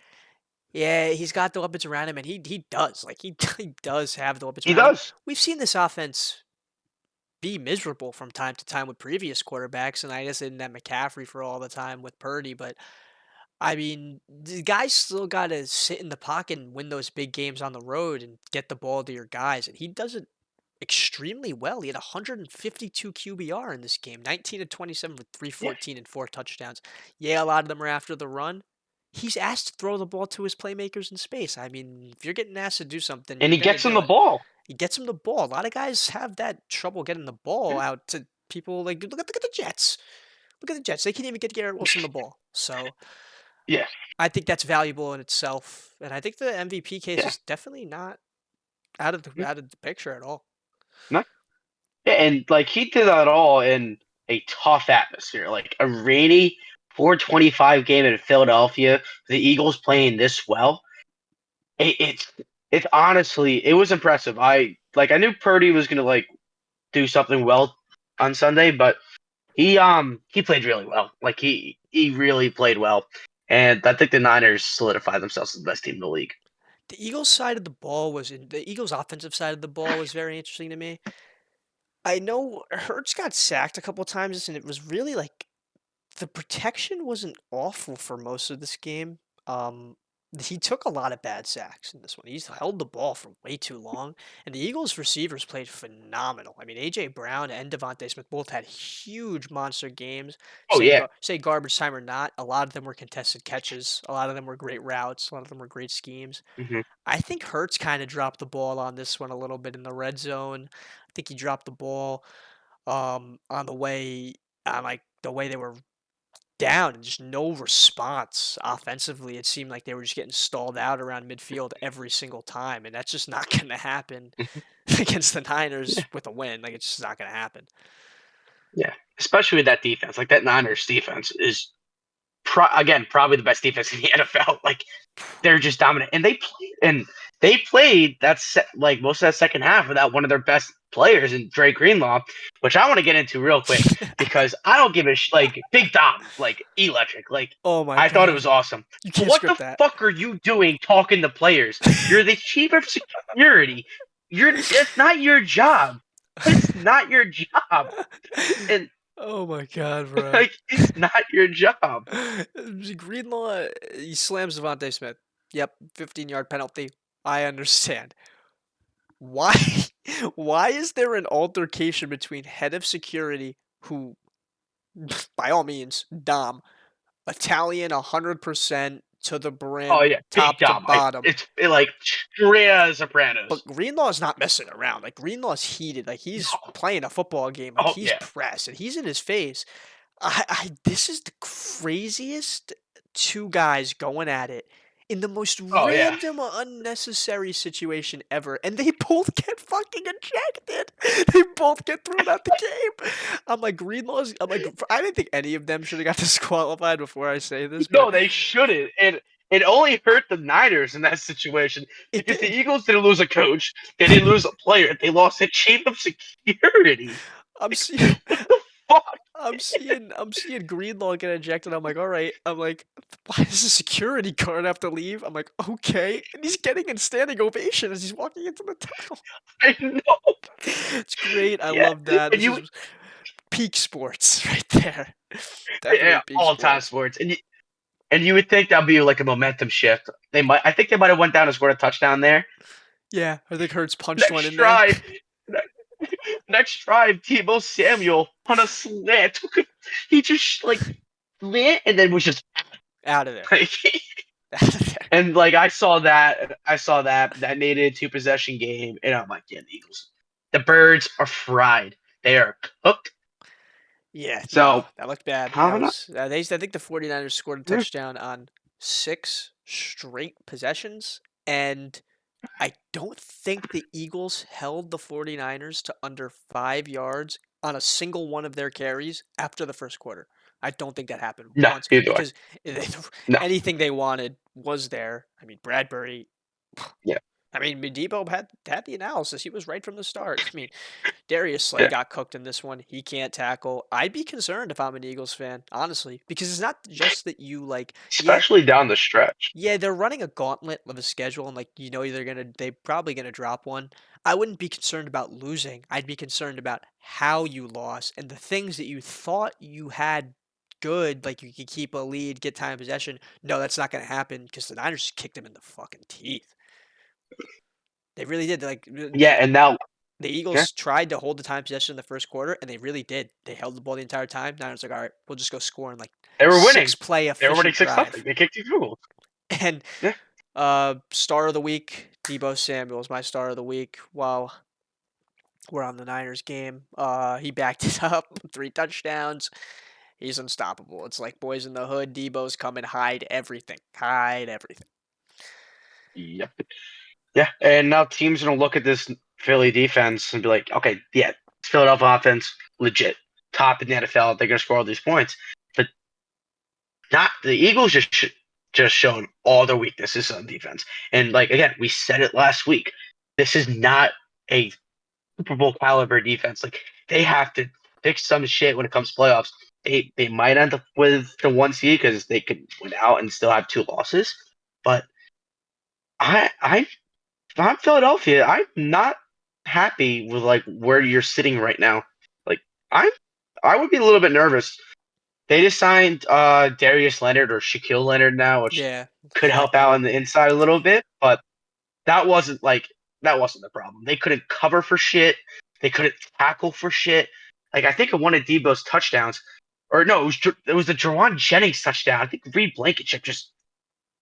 yeah, he's got the weapons around him, and he does. Like he does have the weapons He around him. does. We've seen this offense be miserable from time to time with previous quarterbacks, and I guess they didn't have McCaffrey for all the time with Purdy, but I mean, the guys still got to sit in the pocket and win those big games on the road and get the ball to your guys, and he does it extremely well. He had 152 QBR in this game, 19 to 27 with Yeah, 314 and 4 touchdowns. Yeah, a lot of them are after the run. He's asked to throw the ball to his playmakers in space. I mean, if you're getting asked to do something, and you're he gonna gets him do the it. ball. He gets him the ball. A lot of guys have that trouble getting the ball Yeah, out to people. Like look at the Jets. Look at the Jets. They can't even get Garrett Wilson the ball. So yeah, I think that's valuable in itself, and I think the MVP case yeah. is definitely not Mhm. out of the picture at all. No, yeah, and like he did that all in a tough atmosphere, like a rainy 425 game in Philadelphia. The Eagles playing this well. It's honestly it was impressive. I knew Purdy was gonna like do something well on Sunday, but he played really well. Like he really played well, and I think the Niners solidified themselves as the best team in the league. The Eagles side of the ball the Eagles offensive side of the ball was very interesting to me. I know Hurts got sacked a couple times, and it was really like the protection wasn't awful for most of this game. Um, he took a lot of bad sacks in this one. He's held the ball for way too long, and the Eagles receivers played phenomenal. I mean, AJ Brown and Devontae Smith both had huge monster games. Oh yeah, Say garbage time or not, a lot of them were contested catches. A lot of them were great routes. A lot of them were great schemes. hmm I think Hurts kind of dropped the ball on this one a little bit in the red zone. I think he dropped the ball on the way on like the way they were down and just no response offensively. It seemed like they were just getting stalled out around midfield every single time, and that's just not going to happen against the yeah, Niners with a win. Like it's just not going to happen. yeah. Especially with that defense, like that Niners defense is again probably the best defense in the NFL. Like they're just dominant, and they play and they played like most of that second half without one of their best players in Drake Greenlaw, which I want to get into real quick because I don't give a like Big Dom, like electric, like Oh my I thought it god. was awesome. You But can't what the script that. fuck are you doing talking to players? You're the chief of security. It's not your job. It's not your job. And Oh my god, bro. like it's not your job. Greenlaw, he slams Devontae Smith. Yep, 15-yard penalty. I understand. Why why is there an altercation between head of security, who by all means, Dom, Italian 100% to the Oh brim, yeah, Big top to Dom. bottom. Like straight out of Sopranos. But Greenlaw's not messing around. Like, Greenlaw's heated. Like, he's No. playing a football game. Like, Oh he's yeah. pressed and he's in his face. This is the craziest two guys going at it in the most Oh yeah. random, unnecessary situation ever, and they both get fucking ejected. They both get thrown out the game. I'm like, Greenlaw's. I'm like, I didn't think any of them should have got disqualified before I say this, but No, they shouldn't. And it only hurt the Niners in that situation it because the did. Eagles didn't lose a coach, they didn't lose a player, they lost a chief of security. I'm seeing. What the fuck? I'm seeing Greenlaw get ejected. I'm like, all right. I'm like, why does the security guard have to leave? I'm like, okay. And he's getting a standing ovation as he's walking into the tunnel. I know. It's great. I Yeah. love that. And This is peak sports right there. Definitely yeah, peak all time sports. sports. And you would think that'd be like a momentum shift. I think they might have went down and scored a touchdown there. Yeah, I think Hurts punched one Next in there. drive, next drive, Tebow Samuel on a slant. He just like slant and then was just Out of there. like, Out of there. and like I saw that made it a 2 possession game, and I'm like, yeah, the Eagles, the birds are fried. They are cooked. Yeah, So no, that looked bad. I That don't know. was I think the 49ers scored a Yeah. touchdown on 6 straight possessions, and I don't think the Eagles held the 49ers to under 5 yards on a single one of their carries after the first quarter. I don't think that happened No, once neither do I. because No. anything they wanted was there. I mean, Bradbury. Yeah. I mean, Debo had the analysis. He was right from the start. I mean, Darius Slay Yeah. got cooked in this one. He can't tackle. I'd be concerned if I'm an Eagles fan, honestly, because it's not just that you like. Yeah, Especially down the stretch. yeah, they're running a gauntlet of a schedule, and like they're probably gonna drop one. I wouldn't be concerned about losing. I'd be concerned about how you lost and the things that you thought you had good, like you could keep a lead, get time of possession. No, that's not gonna happen because the Niners just kicked them in the fucking teeth. They really did. Like Yeah, and now the Eagles tried to hold the time possession in the first quarter, and they really did. They held the ball the entire time. Niners like, all right, we'll just go score in like they were winning. 6-play They were winning efficient 6-0. drive. They kicked 2 field goals. And Yeah. star of the week, Debo Samuel is my star of the week. While we're on the Niners game, he backed it up, 3 touchdowns. He's unstoppable. It's like boys in the hood. Debo's coming, hide everything, hide everything. Yep. Yeah, and now teams are gonna look at this Philly defense and be like, okay, yeah, Philadelphia offense, legit, top in the NFL. They're gonna score all these points, but not the Eagles. Just shown all their weaknesses on defense. And like again, we said it last week. This is not a Super Bowl caliber defense. Like they have to fix some shit when it comes to playoffs. They might end up with the 1 seed because they could win out and still have 2 losses. But if I'm Philadelphia, I'm not happy with like where you're sitting right now. Like I would be a little bit nervous. They just signed Darius Leonard or Shaquille Leonard now, which Yeah, could help out on the inside a little bit, but that wasn't the problem. They couldn't cover for shit. They couldn't tackle for shit. Like I think of one of Debo's touchdowns, or no, it was the Jawan Jennings touchdown. I think Reed Blankenship just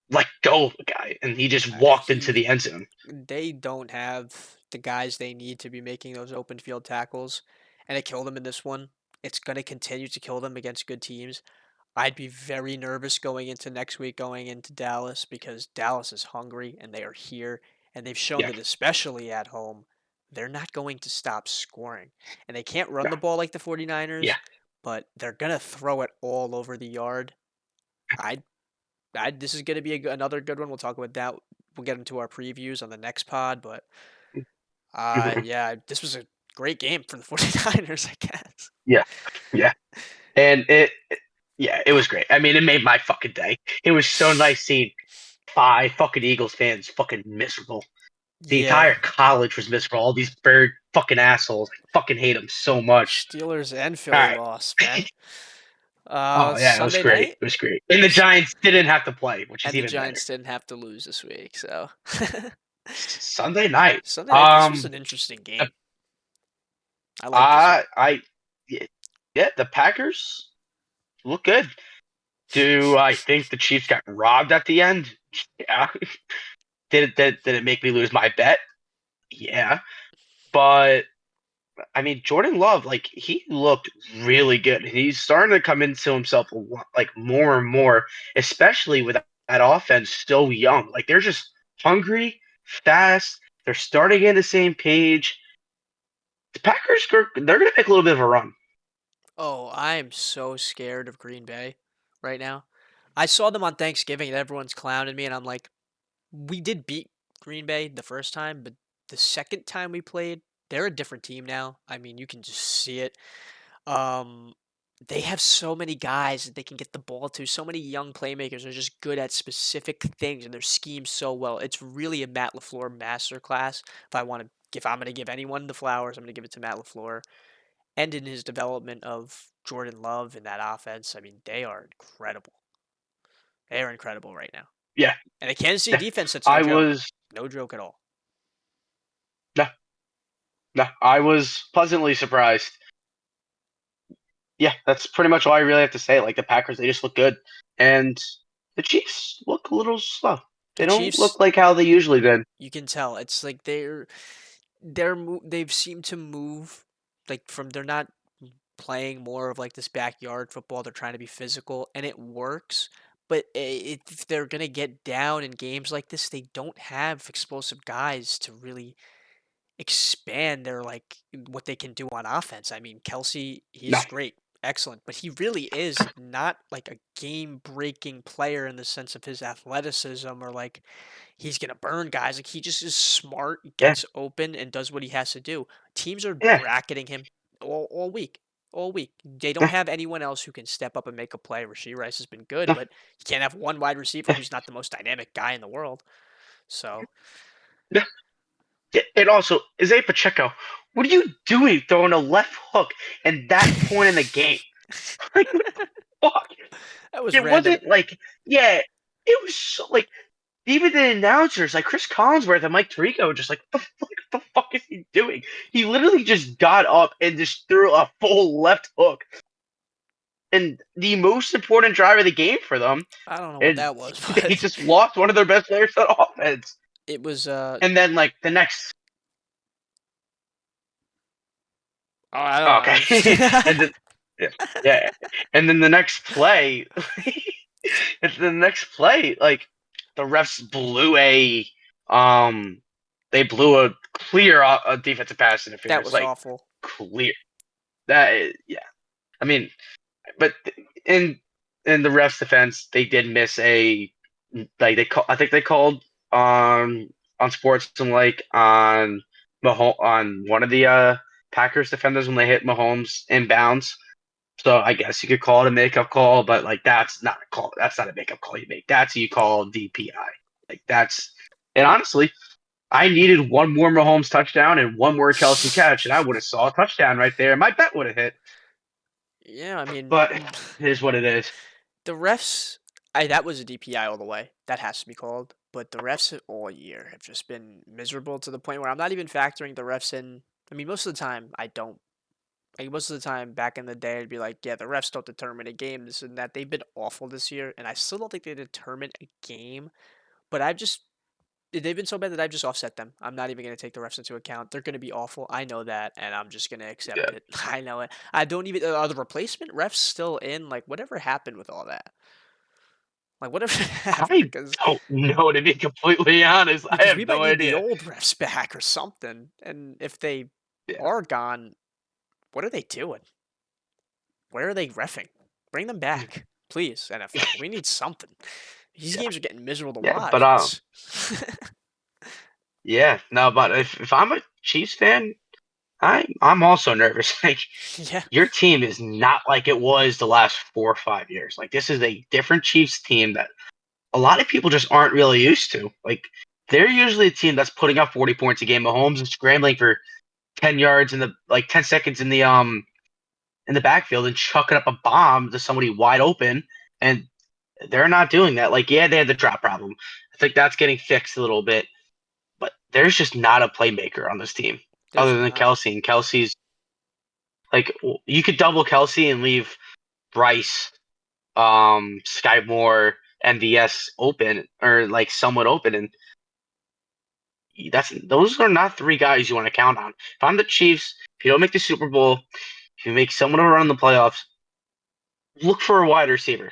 let go of the guy, and he just walked into the end zone. They don't have the guys they need to be making those open field tackles, and it killed them in this one. It's going to continue to kill them against good teams. I'd be very nervous going into next week, going into Dallas, because Dallas is hungry and they are here, and they've shown Yeah. that especially at home, they're not going to stop scoring. And they can't run Yeah. the ball like the 49ers, Yeah. but they're going to throw it all over the yard. This is going to be another good one. We'll talk about that we'll get into our previews on the next pod. But Mhm. yeah, this was a great game for the 49ers, I guess. Yeah, yeah, and yeah, it was great. I mean, it made my fucking day. It was so nice seeing 5 fucking Eagles fans fucking miserable. The Yeah, entire college was miserable. All these bird fucking assholes. I fucking hate them so much. Steelers and All Philly right. lost, man. Oh yeah, it was Sunday great. night, It was great. And the Giants didn't have to play, which is and the even better. Giants didn't have to lose this week, so Sunday night. Sunday night. This was an interesting The- game. I like this one. yeah, yeah, the Packers look good. Do I think the Chiefs got robbed at the end? Yeah. Did it make me lose my bet? Yeah. But I mean, Jordan Love, like he looked really good. He's starting to come into himself a lot, like more and more, especially with that offense still young. Like they're just hungry, fast. They're starting in the same page. The Packers, they're going to make a little bit of a run. Oh, I am so scared of Green Bay right now. I saw them on Thanksgiving and everyone's clowning me, and I'm like, we did beat Green Bay the first time, but the second time we played, they're a different team now. I mean, you can just see it. Um, they have so many guys that they can get the ball to. So many young playmakers are just good at specific things, and their scheme so well. It's really a Matt LaFleur masterclass. If I'm gonna give anyone the flowers, I'm gonna give it to Matt LaFleur. And in his development of Jordan Love in that offense, I mean, they are incredible. They are incredible right now. Yeah. And a Kansas City Yeah. defense that's no I joke. was No joke at all. no, no, I was pleasantly surprised. Yeah, that's pretty much all I really have to say. Like the Packers, they just look good, and the Chiefs look a little slow. The They don't Chiefs, look like how they usually did. you can tell. It's like they've seemed to move like from they're not playing more of like this backyard football. They're trying to be physical, and it works. But if they're gonna get down in games like this, they don't have explosive guys to really expand their like what they can do on offense. I mean, Kelsey, No, he's great, excellent, but he really is not like a game-breaking player in the sense of his athleticism or like he's gonna burn guys. Like he just is smart, yeah, gets open, and does what he has to do. Teams are yeah, bracketing him all week. All week. They don't yeah, have anyone else who can step up and make a play. Rasheed Rice has been good, no, but you can't have one wide receiver yeah, who's not the most dynamic guy in the world. So yeah. Yeah, and also, Isaiah Pacheco, what are you doing throwing a left hook at that point in the game? Like, what the fuck? that was It random. wasn't like, yeah, it was so, like, even the announcers, like Chris Collinsworth and Mike Tirico, just like, what the fuck is he doing? He literally just got up and just threw a full left hook. And the most important drive of the game for them, I don't know what and that was, they but just lost one of their best players on offense. it was And then, like, the next, oh, I don't know. I okay. and was then, yeah, yeah. And then the next play, and the next play, like, the refs blew they blew a clear defensive pass that interference, was like, awful. clear. Yeah. I mean, but in the refs' defense, they did miss like I think they called on sports and like on on one of the Packers defenders when they hit Mahomes inbounds. So I guess you could call it a makeup call, but like that's not a call. That's not a makeup call you make. That's what you call DPI. Like that's and honestly, I needed one more Mahomes touchdown and one more Kelsey catch, and I would have saw a touchdown right there. My bet would have hit. Yeah, I mean, But it is what it is. the refs, that was a DPI all the way. That has to be called. But the refs all year have just been miserable to the point where I'm not even factoring the refs in. I mean, most of the time I don't. Like most of the time back in the day, I'd be like, yeah, the refs don't determine a game, this and that. They've been awful this year, and I still don't think they determine a game. But they've been so bad that I've just offset them. I'm not even going to take the refs into account. They're going to be awful. I know that, and I'm just going to accept Yeah. it. I know it. I don't even. Are the replacement refs still in? Like, whatever happened with all that? Like, whatever happened? I don't know, to be completely honest. I Because we have might no need the idea. old refs back or something. And if they Yeah. are gone, what are they doing? Where are they refing? Bring them back, please, NFL. We need something. These Yeah. games are getting miserable to Yeah, watch. but It's- yeah, no, but if I'm a Chiefs fan, I'm also nervous. Like yeah, your team is not like it was the last 4 or 5 years. Like this is a different Chiefs team that a lot of people just aren't really used to. Like they're usually a team that's putting up 40 points a game. Mahomes is scrambling for 10 yards in the 10 seconds in the backfield and chucking up a bomb to somebody wide open, and they're not doing that. Like yeah, they had the drop problem. I think that's getting fixed a little bit, but there's just not a playmaker on this team there's other than not. Kelsey. And Kelsey's like you could double Kelsey and leave Bryce, Sky Moore, MVS open or like somewhat open, and those are not three guys you want to count on. If I'm the Chiefs, if you don't make the Super Bowl, if you make someone run the playoffs, look for a wide receiver.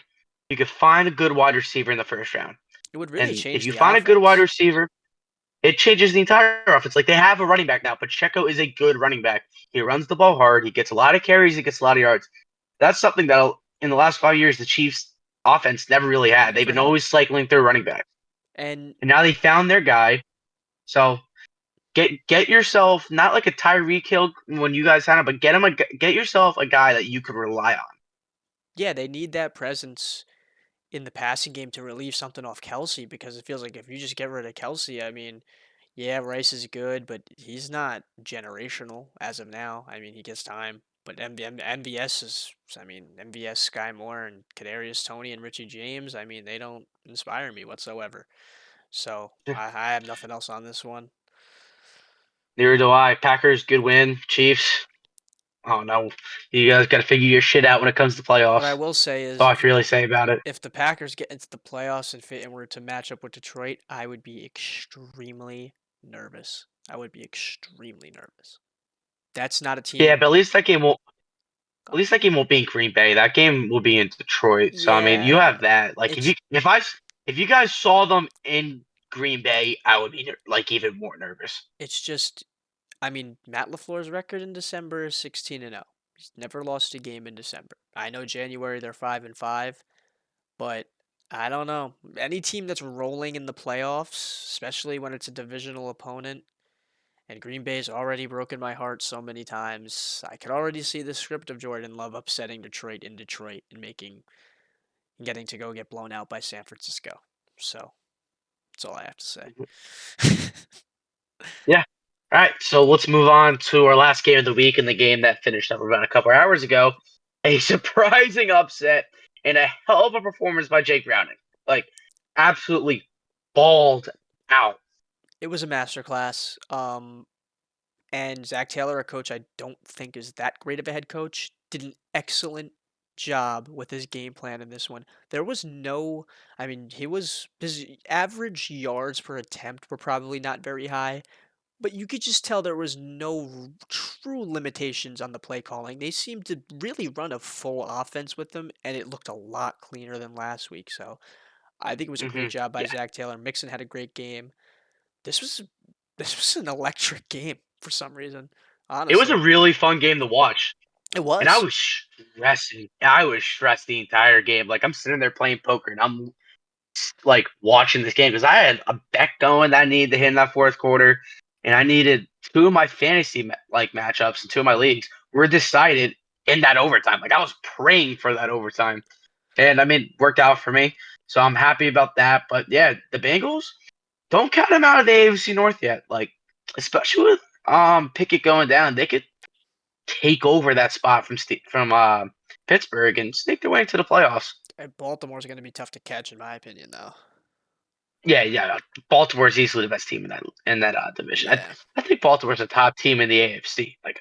You could find a good wide receiver in the first round, It would really and if change you the find a good wide offense. receiver, it changes the entire offense. Like they have a running back now. Pacheco is a good running back. He runs the ball hard. He gets a lot of carries. He gets a lot of yards. That's something that in the last 5 years the Chiefs offense never really had. They've Never been had. always cycling through running backs, And and now they found their guy. So get yourself not like a Tyreek Hill when you guys had him, but get yourself a guy that you could rely on. yeah, they need that presence in the passing game to relieve something off Kelsey because it feels like if you just get rid of Kelsey, I mean, yeah, Rice is good, but he's not generational as of now. I mean, he gets time. But MVS is, I mean, MVS, Sky Moore, and Kadarius Tony and Richie James, I mean, they don't inspire me whatsoever. So I have nothing else on this one. Neither do I. Packers, good win. Chiefs, oh no, you guys got to figure your shit out when it comes to What I playoffs. will say That's is all I can really say about it. if the Packers get into the playoffs and were to match up with Detroit, I would be extremely nervous. I would be extremely nervous. That's not a Yeah, team. but at least that game won't. At least that game won't be in Green Bay. That game will be in Detroit. So I mean, you Yeah, have that. Like it's if you guys saw them in Green Bay, I would be like even more nervous. it's just I mean, Matt LaFleur's record in December is 16-0. He's never lost a game in December. I know January they're 5-5, but I don't know. Any team that's rolling in the playoffs, especially when it's a divisional opponent, and Green Bay's already broken my heart so many times. I could already see the script of Jordan Love upsetting Detroit in Detroit and getting to go get blown out by San Francisco. So that's all I have to say. Yeah. All right, so let's move on to our last game of the week and the game that finished up about a couple hours ago. A surprising upset and a hell of a performance by Jake Browning. Like, absolutely balled out. It was a masterclass. And Zach Taylor, a coach I don't think is that great of a head coach, did an excellent job with his game plan in this one. There was no, I mean, his average yards per attempt were probably not very high, but you could just tell there was no true limitations on the play calling. They seemed to really run a full offense with them, and it looked a lot cleaner than last week. So I think it was a great job by Yeah. Zach Taylor. Mixon had a great game. This was this was an electric game for some reason. It was a Honestly, really fun game to watch. it And I was. was stressing. I was stressed the entire game. Like, I'm sitting there playing poker and I'm like watching this game because I had a bet going that I needed to hit in that fourth quarter, and I needed two of my fantasy matchups and two of my leagues were decided in that overtime. Like I was praying for that overtime, and I mean, worked out for me. So I'm happy about that. But yeah, the Bengals don't count them out of the AFC North yet. Like especially with Pickett going down, they could take over that spot from Pittsburgh and sneak their way into the playoffs. Baltimore's going to be tough to catch, in my opinion, though. Yeah, yeah. Baltimore is easily the best team in that division. Yeah, I think Baltimore's a top team in the AFC. Like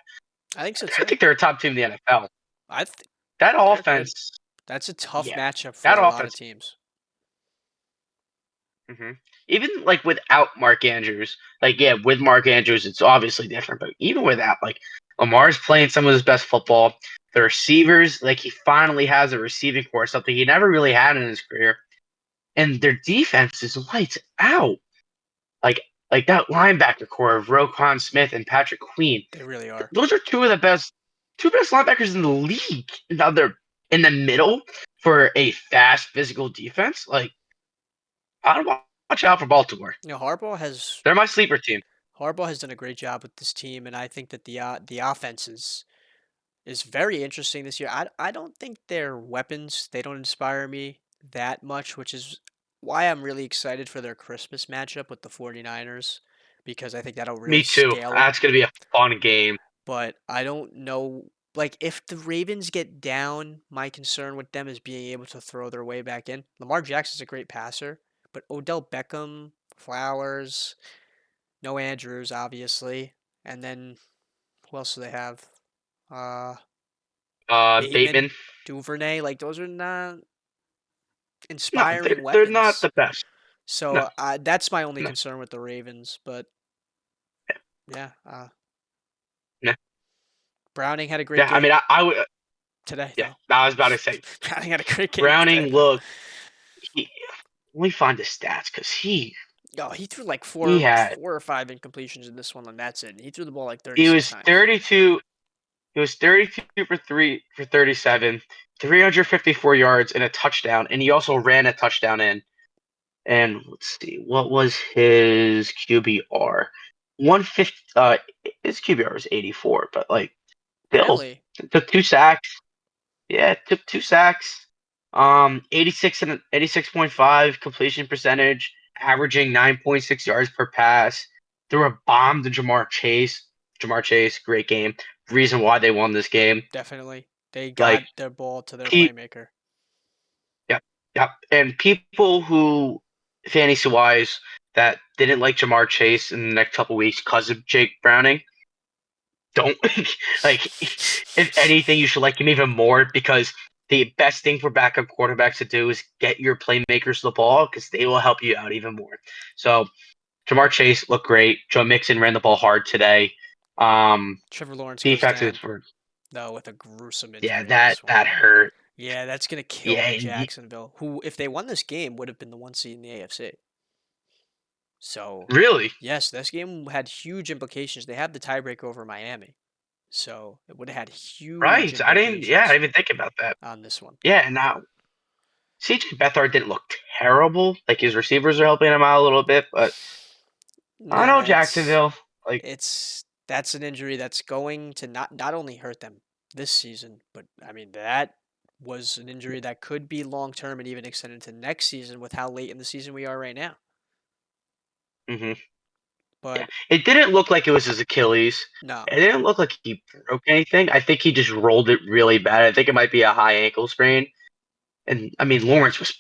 I think so I too. think they're a top team in the NFL. I th- That they're good. offense, That's a tough yeah, matchup for that a lot of offense. teams. hmm Even like without Mark Andrews, like yeah, with Mark Andrews, it's obviously different. But even without, like Lamar's playing some of his best football. The receivers, like he finally has a receiving core, something he never really had in his career. And their defense is lights out. Like like that linebacker core of Roquan Smith and Patrick Queen. They really are. Those are two best linebackers in the league. Now they're in the middle for a fast physical defense. Like I'd watch out for Baltimore. You know, They're my sleeper team. Harbaugh has done a great job with this team, and I think that the offense is very interesting this year. I don't think their weapons, they don't inspire me that much, which is why I'm really excited for their Christmas matchup with the 49ers because I think that'll Me really too. scale them. That's gonna be a fun game. But I don't know, like if the Ravens get down, my concern with them is being able to throw their way back in. Lamar Jackson's a great passer, but Odell Beckham, Flowers, no Andrews, obviously, and then who else do they have? Uh, Bateman, Bateman. Duvernay, like those are not No, inspiring they're not weapons. the best. No. So that's my only No. concern with the Ravens. But yeah, No. Browning had a great Yeah, I mean, game I would. today, Yeah, though. I was about to say Browning had a great game today, Browning. though. Look, he, let me find the stats because Oh, he threw like he had four or five incompletions in this one, and that's it. He threw the ball like he 36 was times. 32. He was 32 for 37, 354 yards and a touchdown, and he also ran a touchdown in. And let's see, what was his QBR? 150. His QBR was 84, but like still Really? took 2 sacks. Yeah, took 2 sacks. 86 and 86.5 completion percentage, averaging 9.6 yards per pass. Threw a bomb to Jamar Chase. Jamar Chase, great game. Reason why they won this game. Definitely. They Like, got their ball to their Pete, playmaker. yeah, yeah, and people who fantasy wise that didn't like Jamar Chase in the next couple weeks because of Jake Browning, don't like. If anything, you should like him even more because the best thing for backup quarterbacks to do is get your playmakers the ball because they will help you out even more. So Jamar Chase looked great. Joe Mixon ran the ball hard today. Trevor Lawrence goes Defenses down, were though, with a gruesome yeah injury in that this one. that hurt. Yeah, that's going to Yeah, kill Jacksonville, who, if they won this game, would have been the 1 seed in the AFC. So, really yes, this game had huge implications. They have the tiebreaker over Miami. So, it would have had huge right. I didn't. Yeah, I implications didn't even think about that. on this one. Yeah, and now CJ Beathard didn't look terrible. Like his receivers are helping him out a little bit, but I No, know Jacksonville. Like, that's an injury that's going to not only hurt them this season, but I mean that was an injury that could be long term and even extend into next season with how late in the season we are right now. hmm yeah, But it didn't look like it was his Achilles. no, It didn't look like he broke anything. I think he just rolled it really bad. I think it might be a high ankle sprain. And I mean, Lawrence was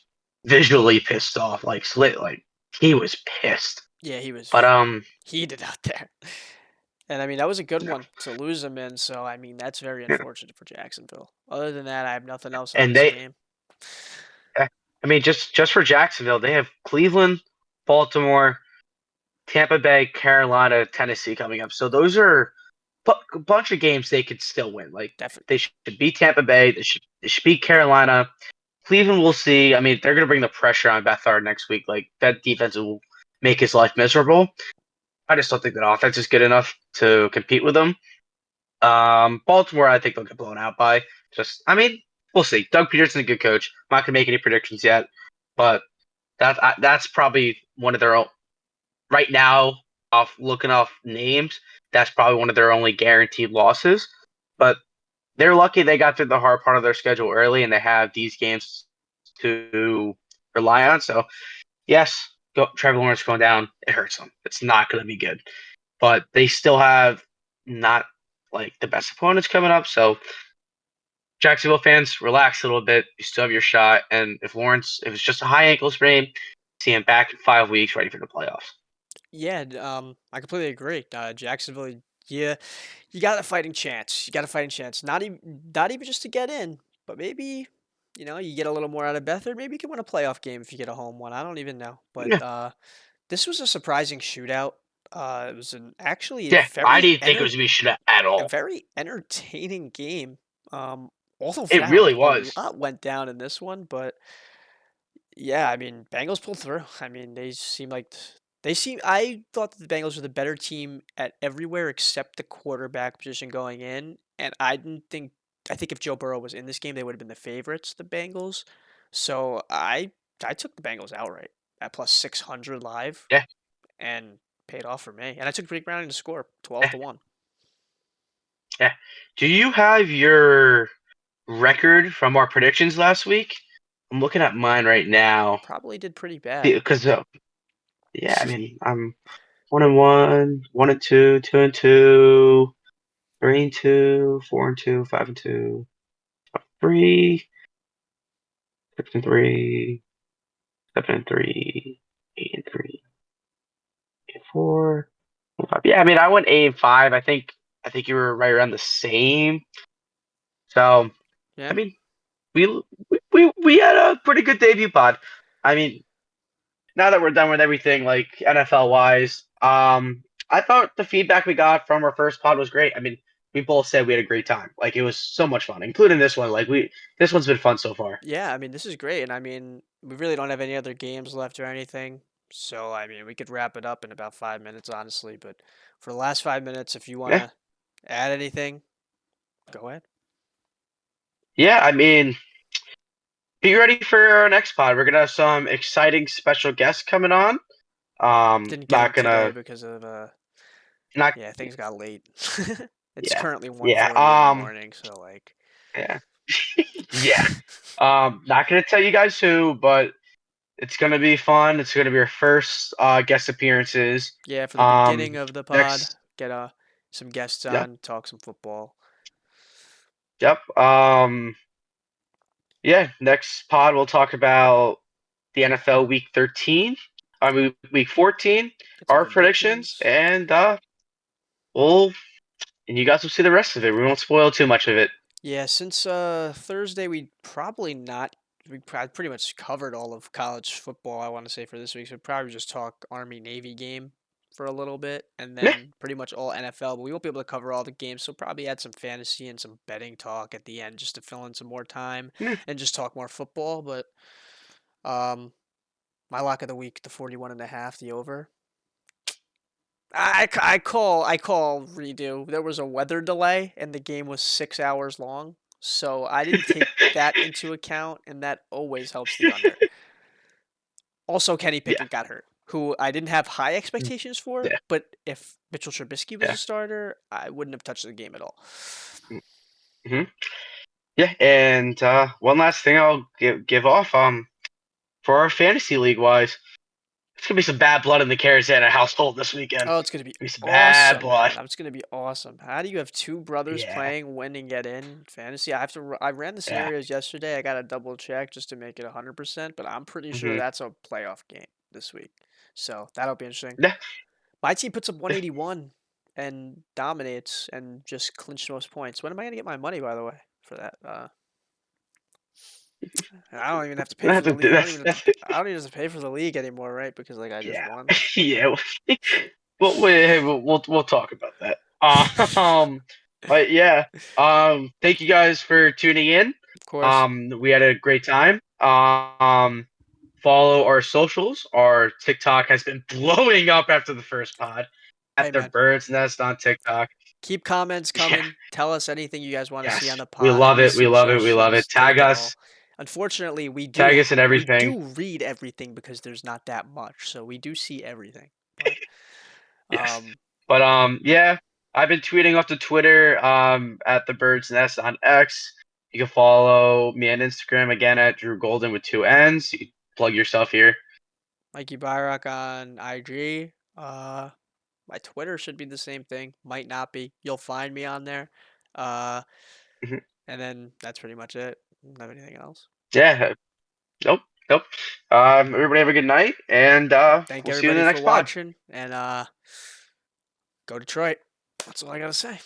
visually pissed off. Like, slit. Like he was pissed. yeah, he But was heated out there. And I mean that was a good no. one to lose him in, so I mean that's very unfortunate for Jacksonville. Other than that, I have nothing else on And this they, game. I mean, just for Jacksonville, they have Cleveland, Baltimore, Tampa Bay, Carolina, Tennessee coming up. So those are a bunch of games they could still win. Like Definitely. they should beat Tampa Bay. They should beat Carolina. Cleveland, we'll see. I mean, they're going to bring the pressure on Bethard next week. Like that defense will make his life miserable. I just don't think that offense is good enough to compete with them. Baltimore, I think they'll get blown out by. I mean, we'll see. Doug Peterson's a good coach. I'm not going to make any predictions yet, but that's probably one of their own right now. Off looking off names, that's probably one of their only guaranteed losses. But they're lucky they got through the hard part of their schedule early, and they have these games to rely on. So yes, Trevor Lawrence going down, it hurts them. It's not going to be good, but they still have not like the best opponents coming up. So Jacksonville fans, relax a little bit. You still have your shot. And if it's just a high ankle sprain, see him back in 5 weeks, ready for the playoffs. Yeah, I completely agree. Jacksonville, yeah, you got a fighting chance. You got a fighting chance. Not even just to get in, but maybe you get a little more out of Bethard. Maybe you can win a playoff game if you get a home one. I don't even know. But Yeah, this was a surprising shootout. It was actually yeah. I didn't think it was gonna be shit at a all. very entertaining game. All It around, really a was. lot went down in this one, but yeah, I mean, Bengals pulled through. I mean, I thought that the Bengals were the better team at everywhere except the quarterback position going in, and I think if Joe Burrow was in this game, they would have been the favorites, the Bengals. So I took the Bengals outright. at plus 600 live. Yeah. And paid off for me. And I took Blake Browning to score 12 Yeah. to 1. Yeah. Do you have your record from our predictions last week? I'm looking at mine right now. Probably did pretty bad. Because, yeah, I mean, I'm 1-1, 1-2, 2-2, 3-2, 4-2, 5-2, 3, 6-3, 7-3, 8-3, 8-4, 5. Yeah, I mean, I went 8-5. I think you were right around the same. So, Yeah. I mean, we had a pretty good debut pod. I mean, now that we're done with everything, like NFL wise, I thought the feedback we got from our first pod was great. I mean, we both said we had a great time. Like, it was so much fun, including this one. Like, this one's been fun so far. Yeah, I mean, this is great. And I mean, we really don't have any other games left or anything. So, I mean, we could wrap it up in about 5 minutes, honestly. But for the last 5 minutes, if you want to add anything, go ahead. Yeah, I mean, be ready for our next pod. We're gonna have some exciting special guests coming on. Didn't get Not him today gonna because of not yeah, things got late. It's yeah currently yeah 1:40 in the morning, so like yeah yeah. Not gonna tell you guys who, but it's gonna be fun. It's gonna be our first guest appearances. yeah, for the beginning of the pod, Next, get some guests yep, on, talk some football. yep. Yeah, next pod we'll talk about the NFL Week 13. I mean Week 14. Get some Our predictions, predictions. and we'll and you guys will see the rest of it. We won't spoil too much of it. Yeah, since Thursday we probably not we pretty much covered all of college football, I want to say, for this week. So probably just talk Army Navy game for a little bit and Yeah, then pretty much all NFL, but we won't be able to cover all the games. So probably add some fantasy and some betting talk at the end just to fill in some more time yeah. and just talk more football, but um my lock of the week, the 41.5, the over. I call redo. There was a weather delay and the game was 6 hours long. So I didn't take that into account, and that always helps the under. Also, Kenny Yeah, Pickett got hurt, who I didn't have high expectations for, yeah, but if Mitchell Trubisky was yeah. a starter, I wouldn't have touched the game at all. Hmm. Yeah, and one last thing I'll give off. For our fantasy league wise, it's gonna be some bad blood in the Karazana household this weekend. Oh, it's gonna be Be some bad awesome, blood. man. It's gonna be awesome. How do you have two brothers Yeah, playing, win and get in fantasy? I ran the yeah. scenarios yesterday. I got to double check just to make it 100%, but I'm pretty sure Hmm. that's a playoff game this week. So that'll be interesting. Yeah, My team puts up yeah. 181 and dominates and just clinched most points. When am I gonna get my money, by the way, for that? I don't even have to pay for the league. That's I don't even have to pay for the league anymore, right? Because like I just yeah, won. yeah. Well, wait, we'll talk about that. But yeah. Thank you guys for tuning in. Of course. We had a great time. Follow our socials. Our TikTok has been blowing up after the first pod. Hey At the man, Bird's Nest on TikTok. keep comments Yeah. coming. Tell us anything you guys want to see on Yes. the We pod. love Any it. We love it. We love it. suggestions? Tag Take it us. all. Unfortunately, we do Tag us in we everything. do read everything because there's not that much, so we do see everything. But Yes. But yeah. I've been tweeting off to Twitter at the Bird's Nest on X. You can follow me on Instagram again at Drew Golden with 2 N's. You can plug yourself here. Mikey Byrock on IG. My Twitter should be the same thing. Might not be. You'll find me on there. Uh, Mhm. and then that's pretty much it. Don't have anything else. Yeah. Nope. Nope. Everybody have a good night, and Thank we'll see you in everybody the for next pod. watching, and go Detroit. That's all I gotta say.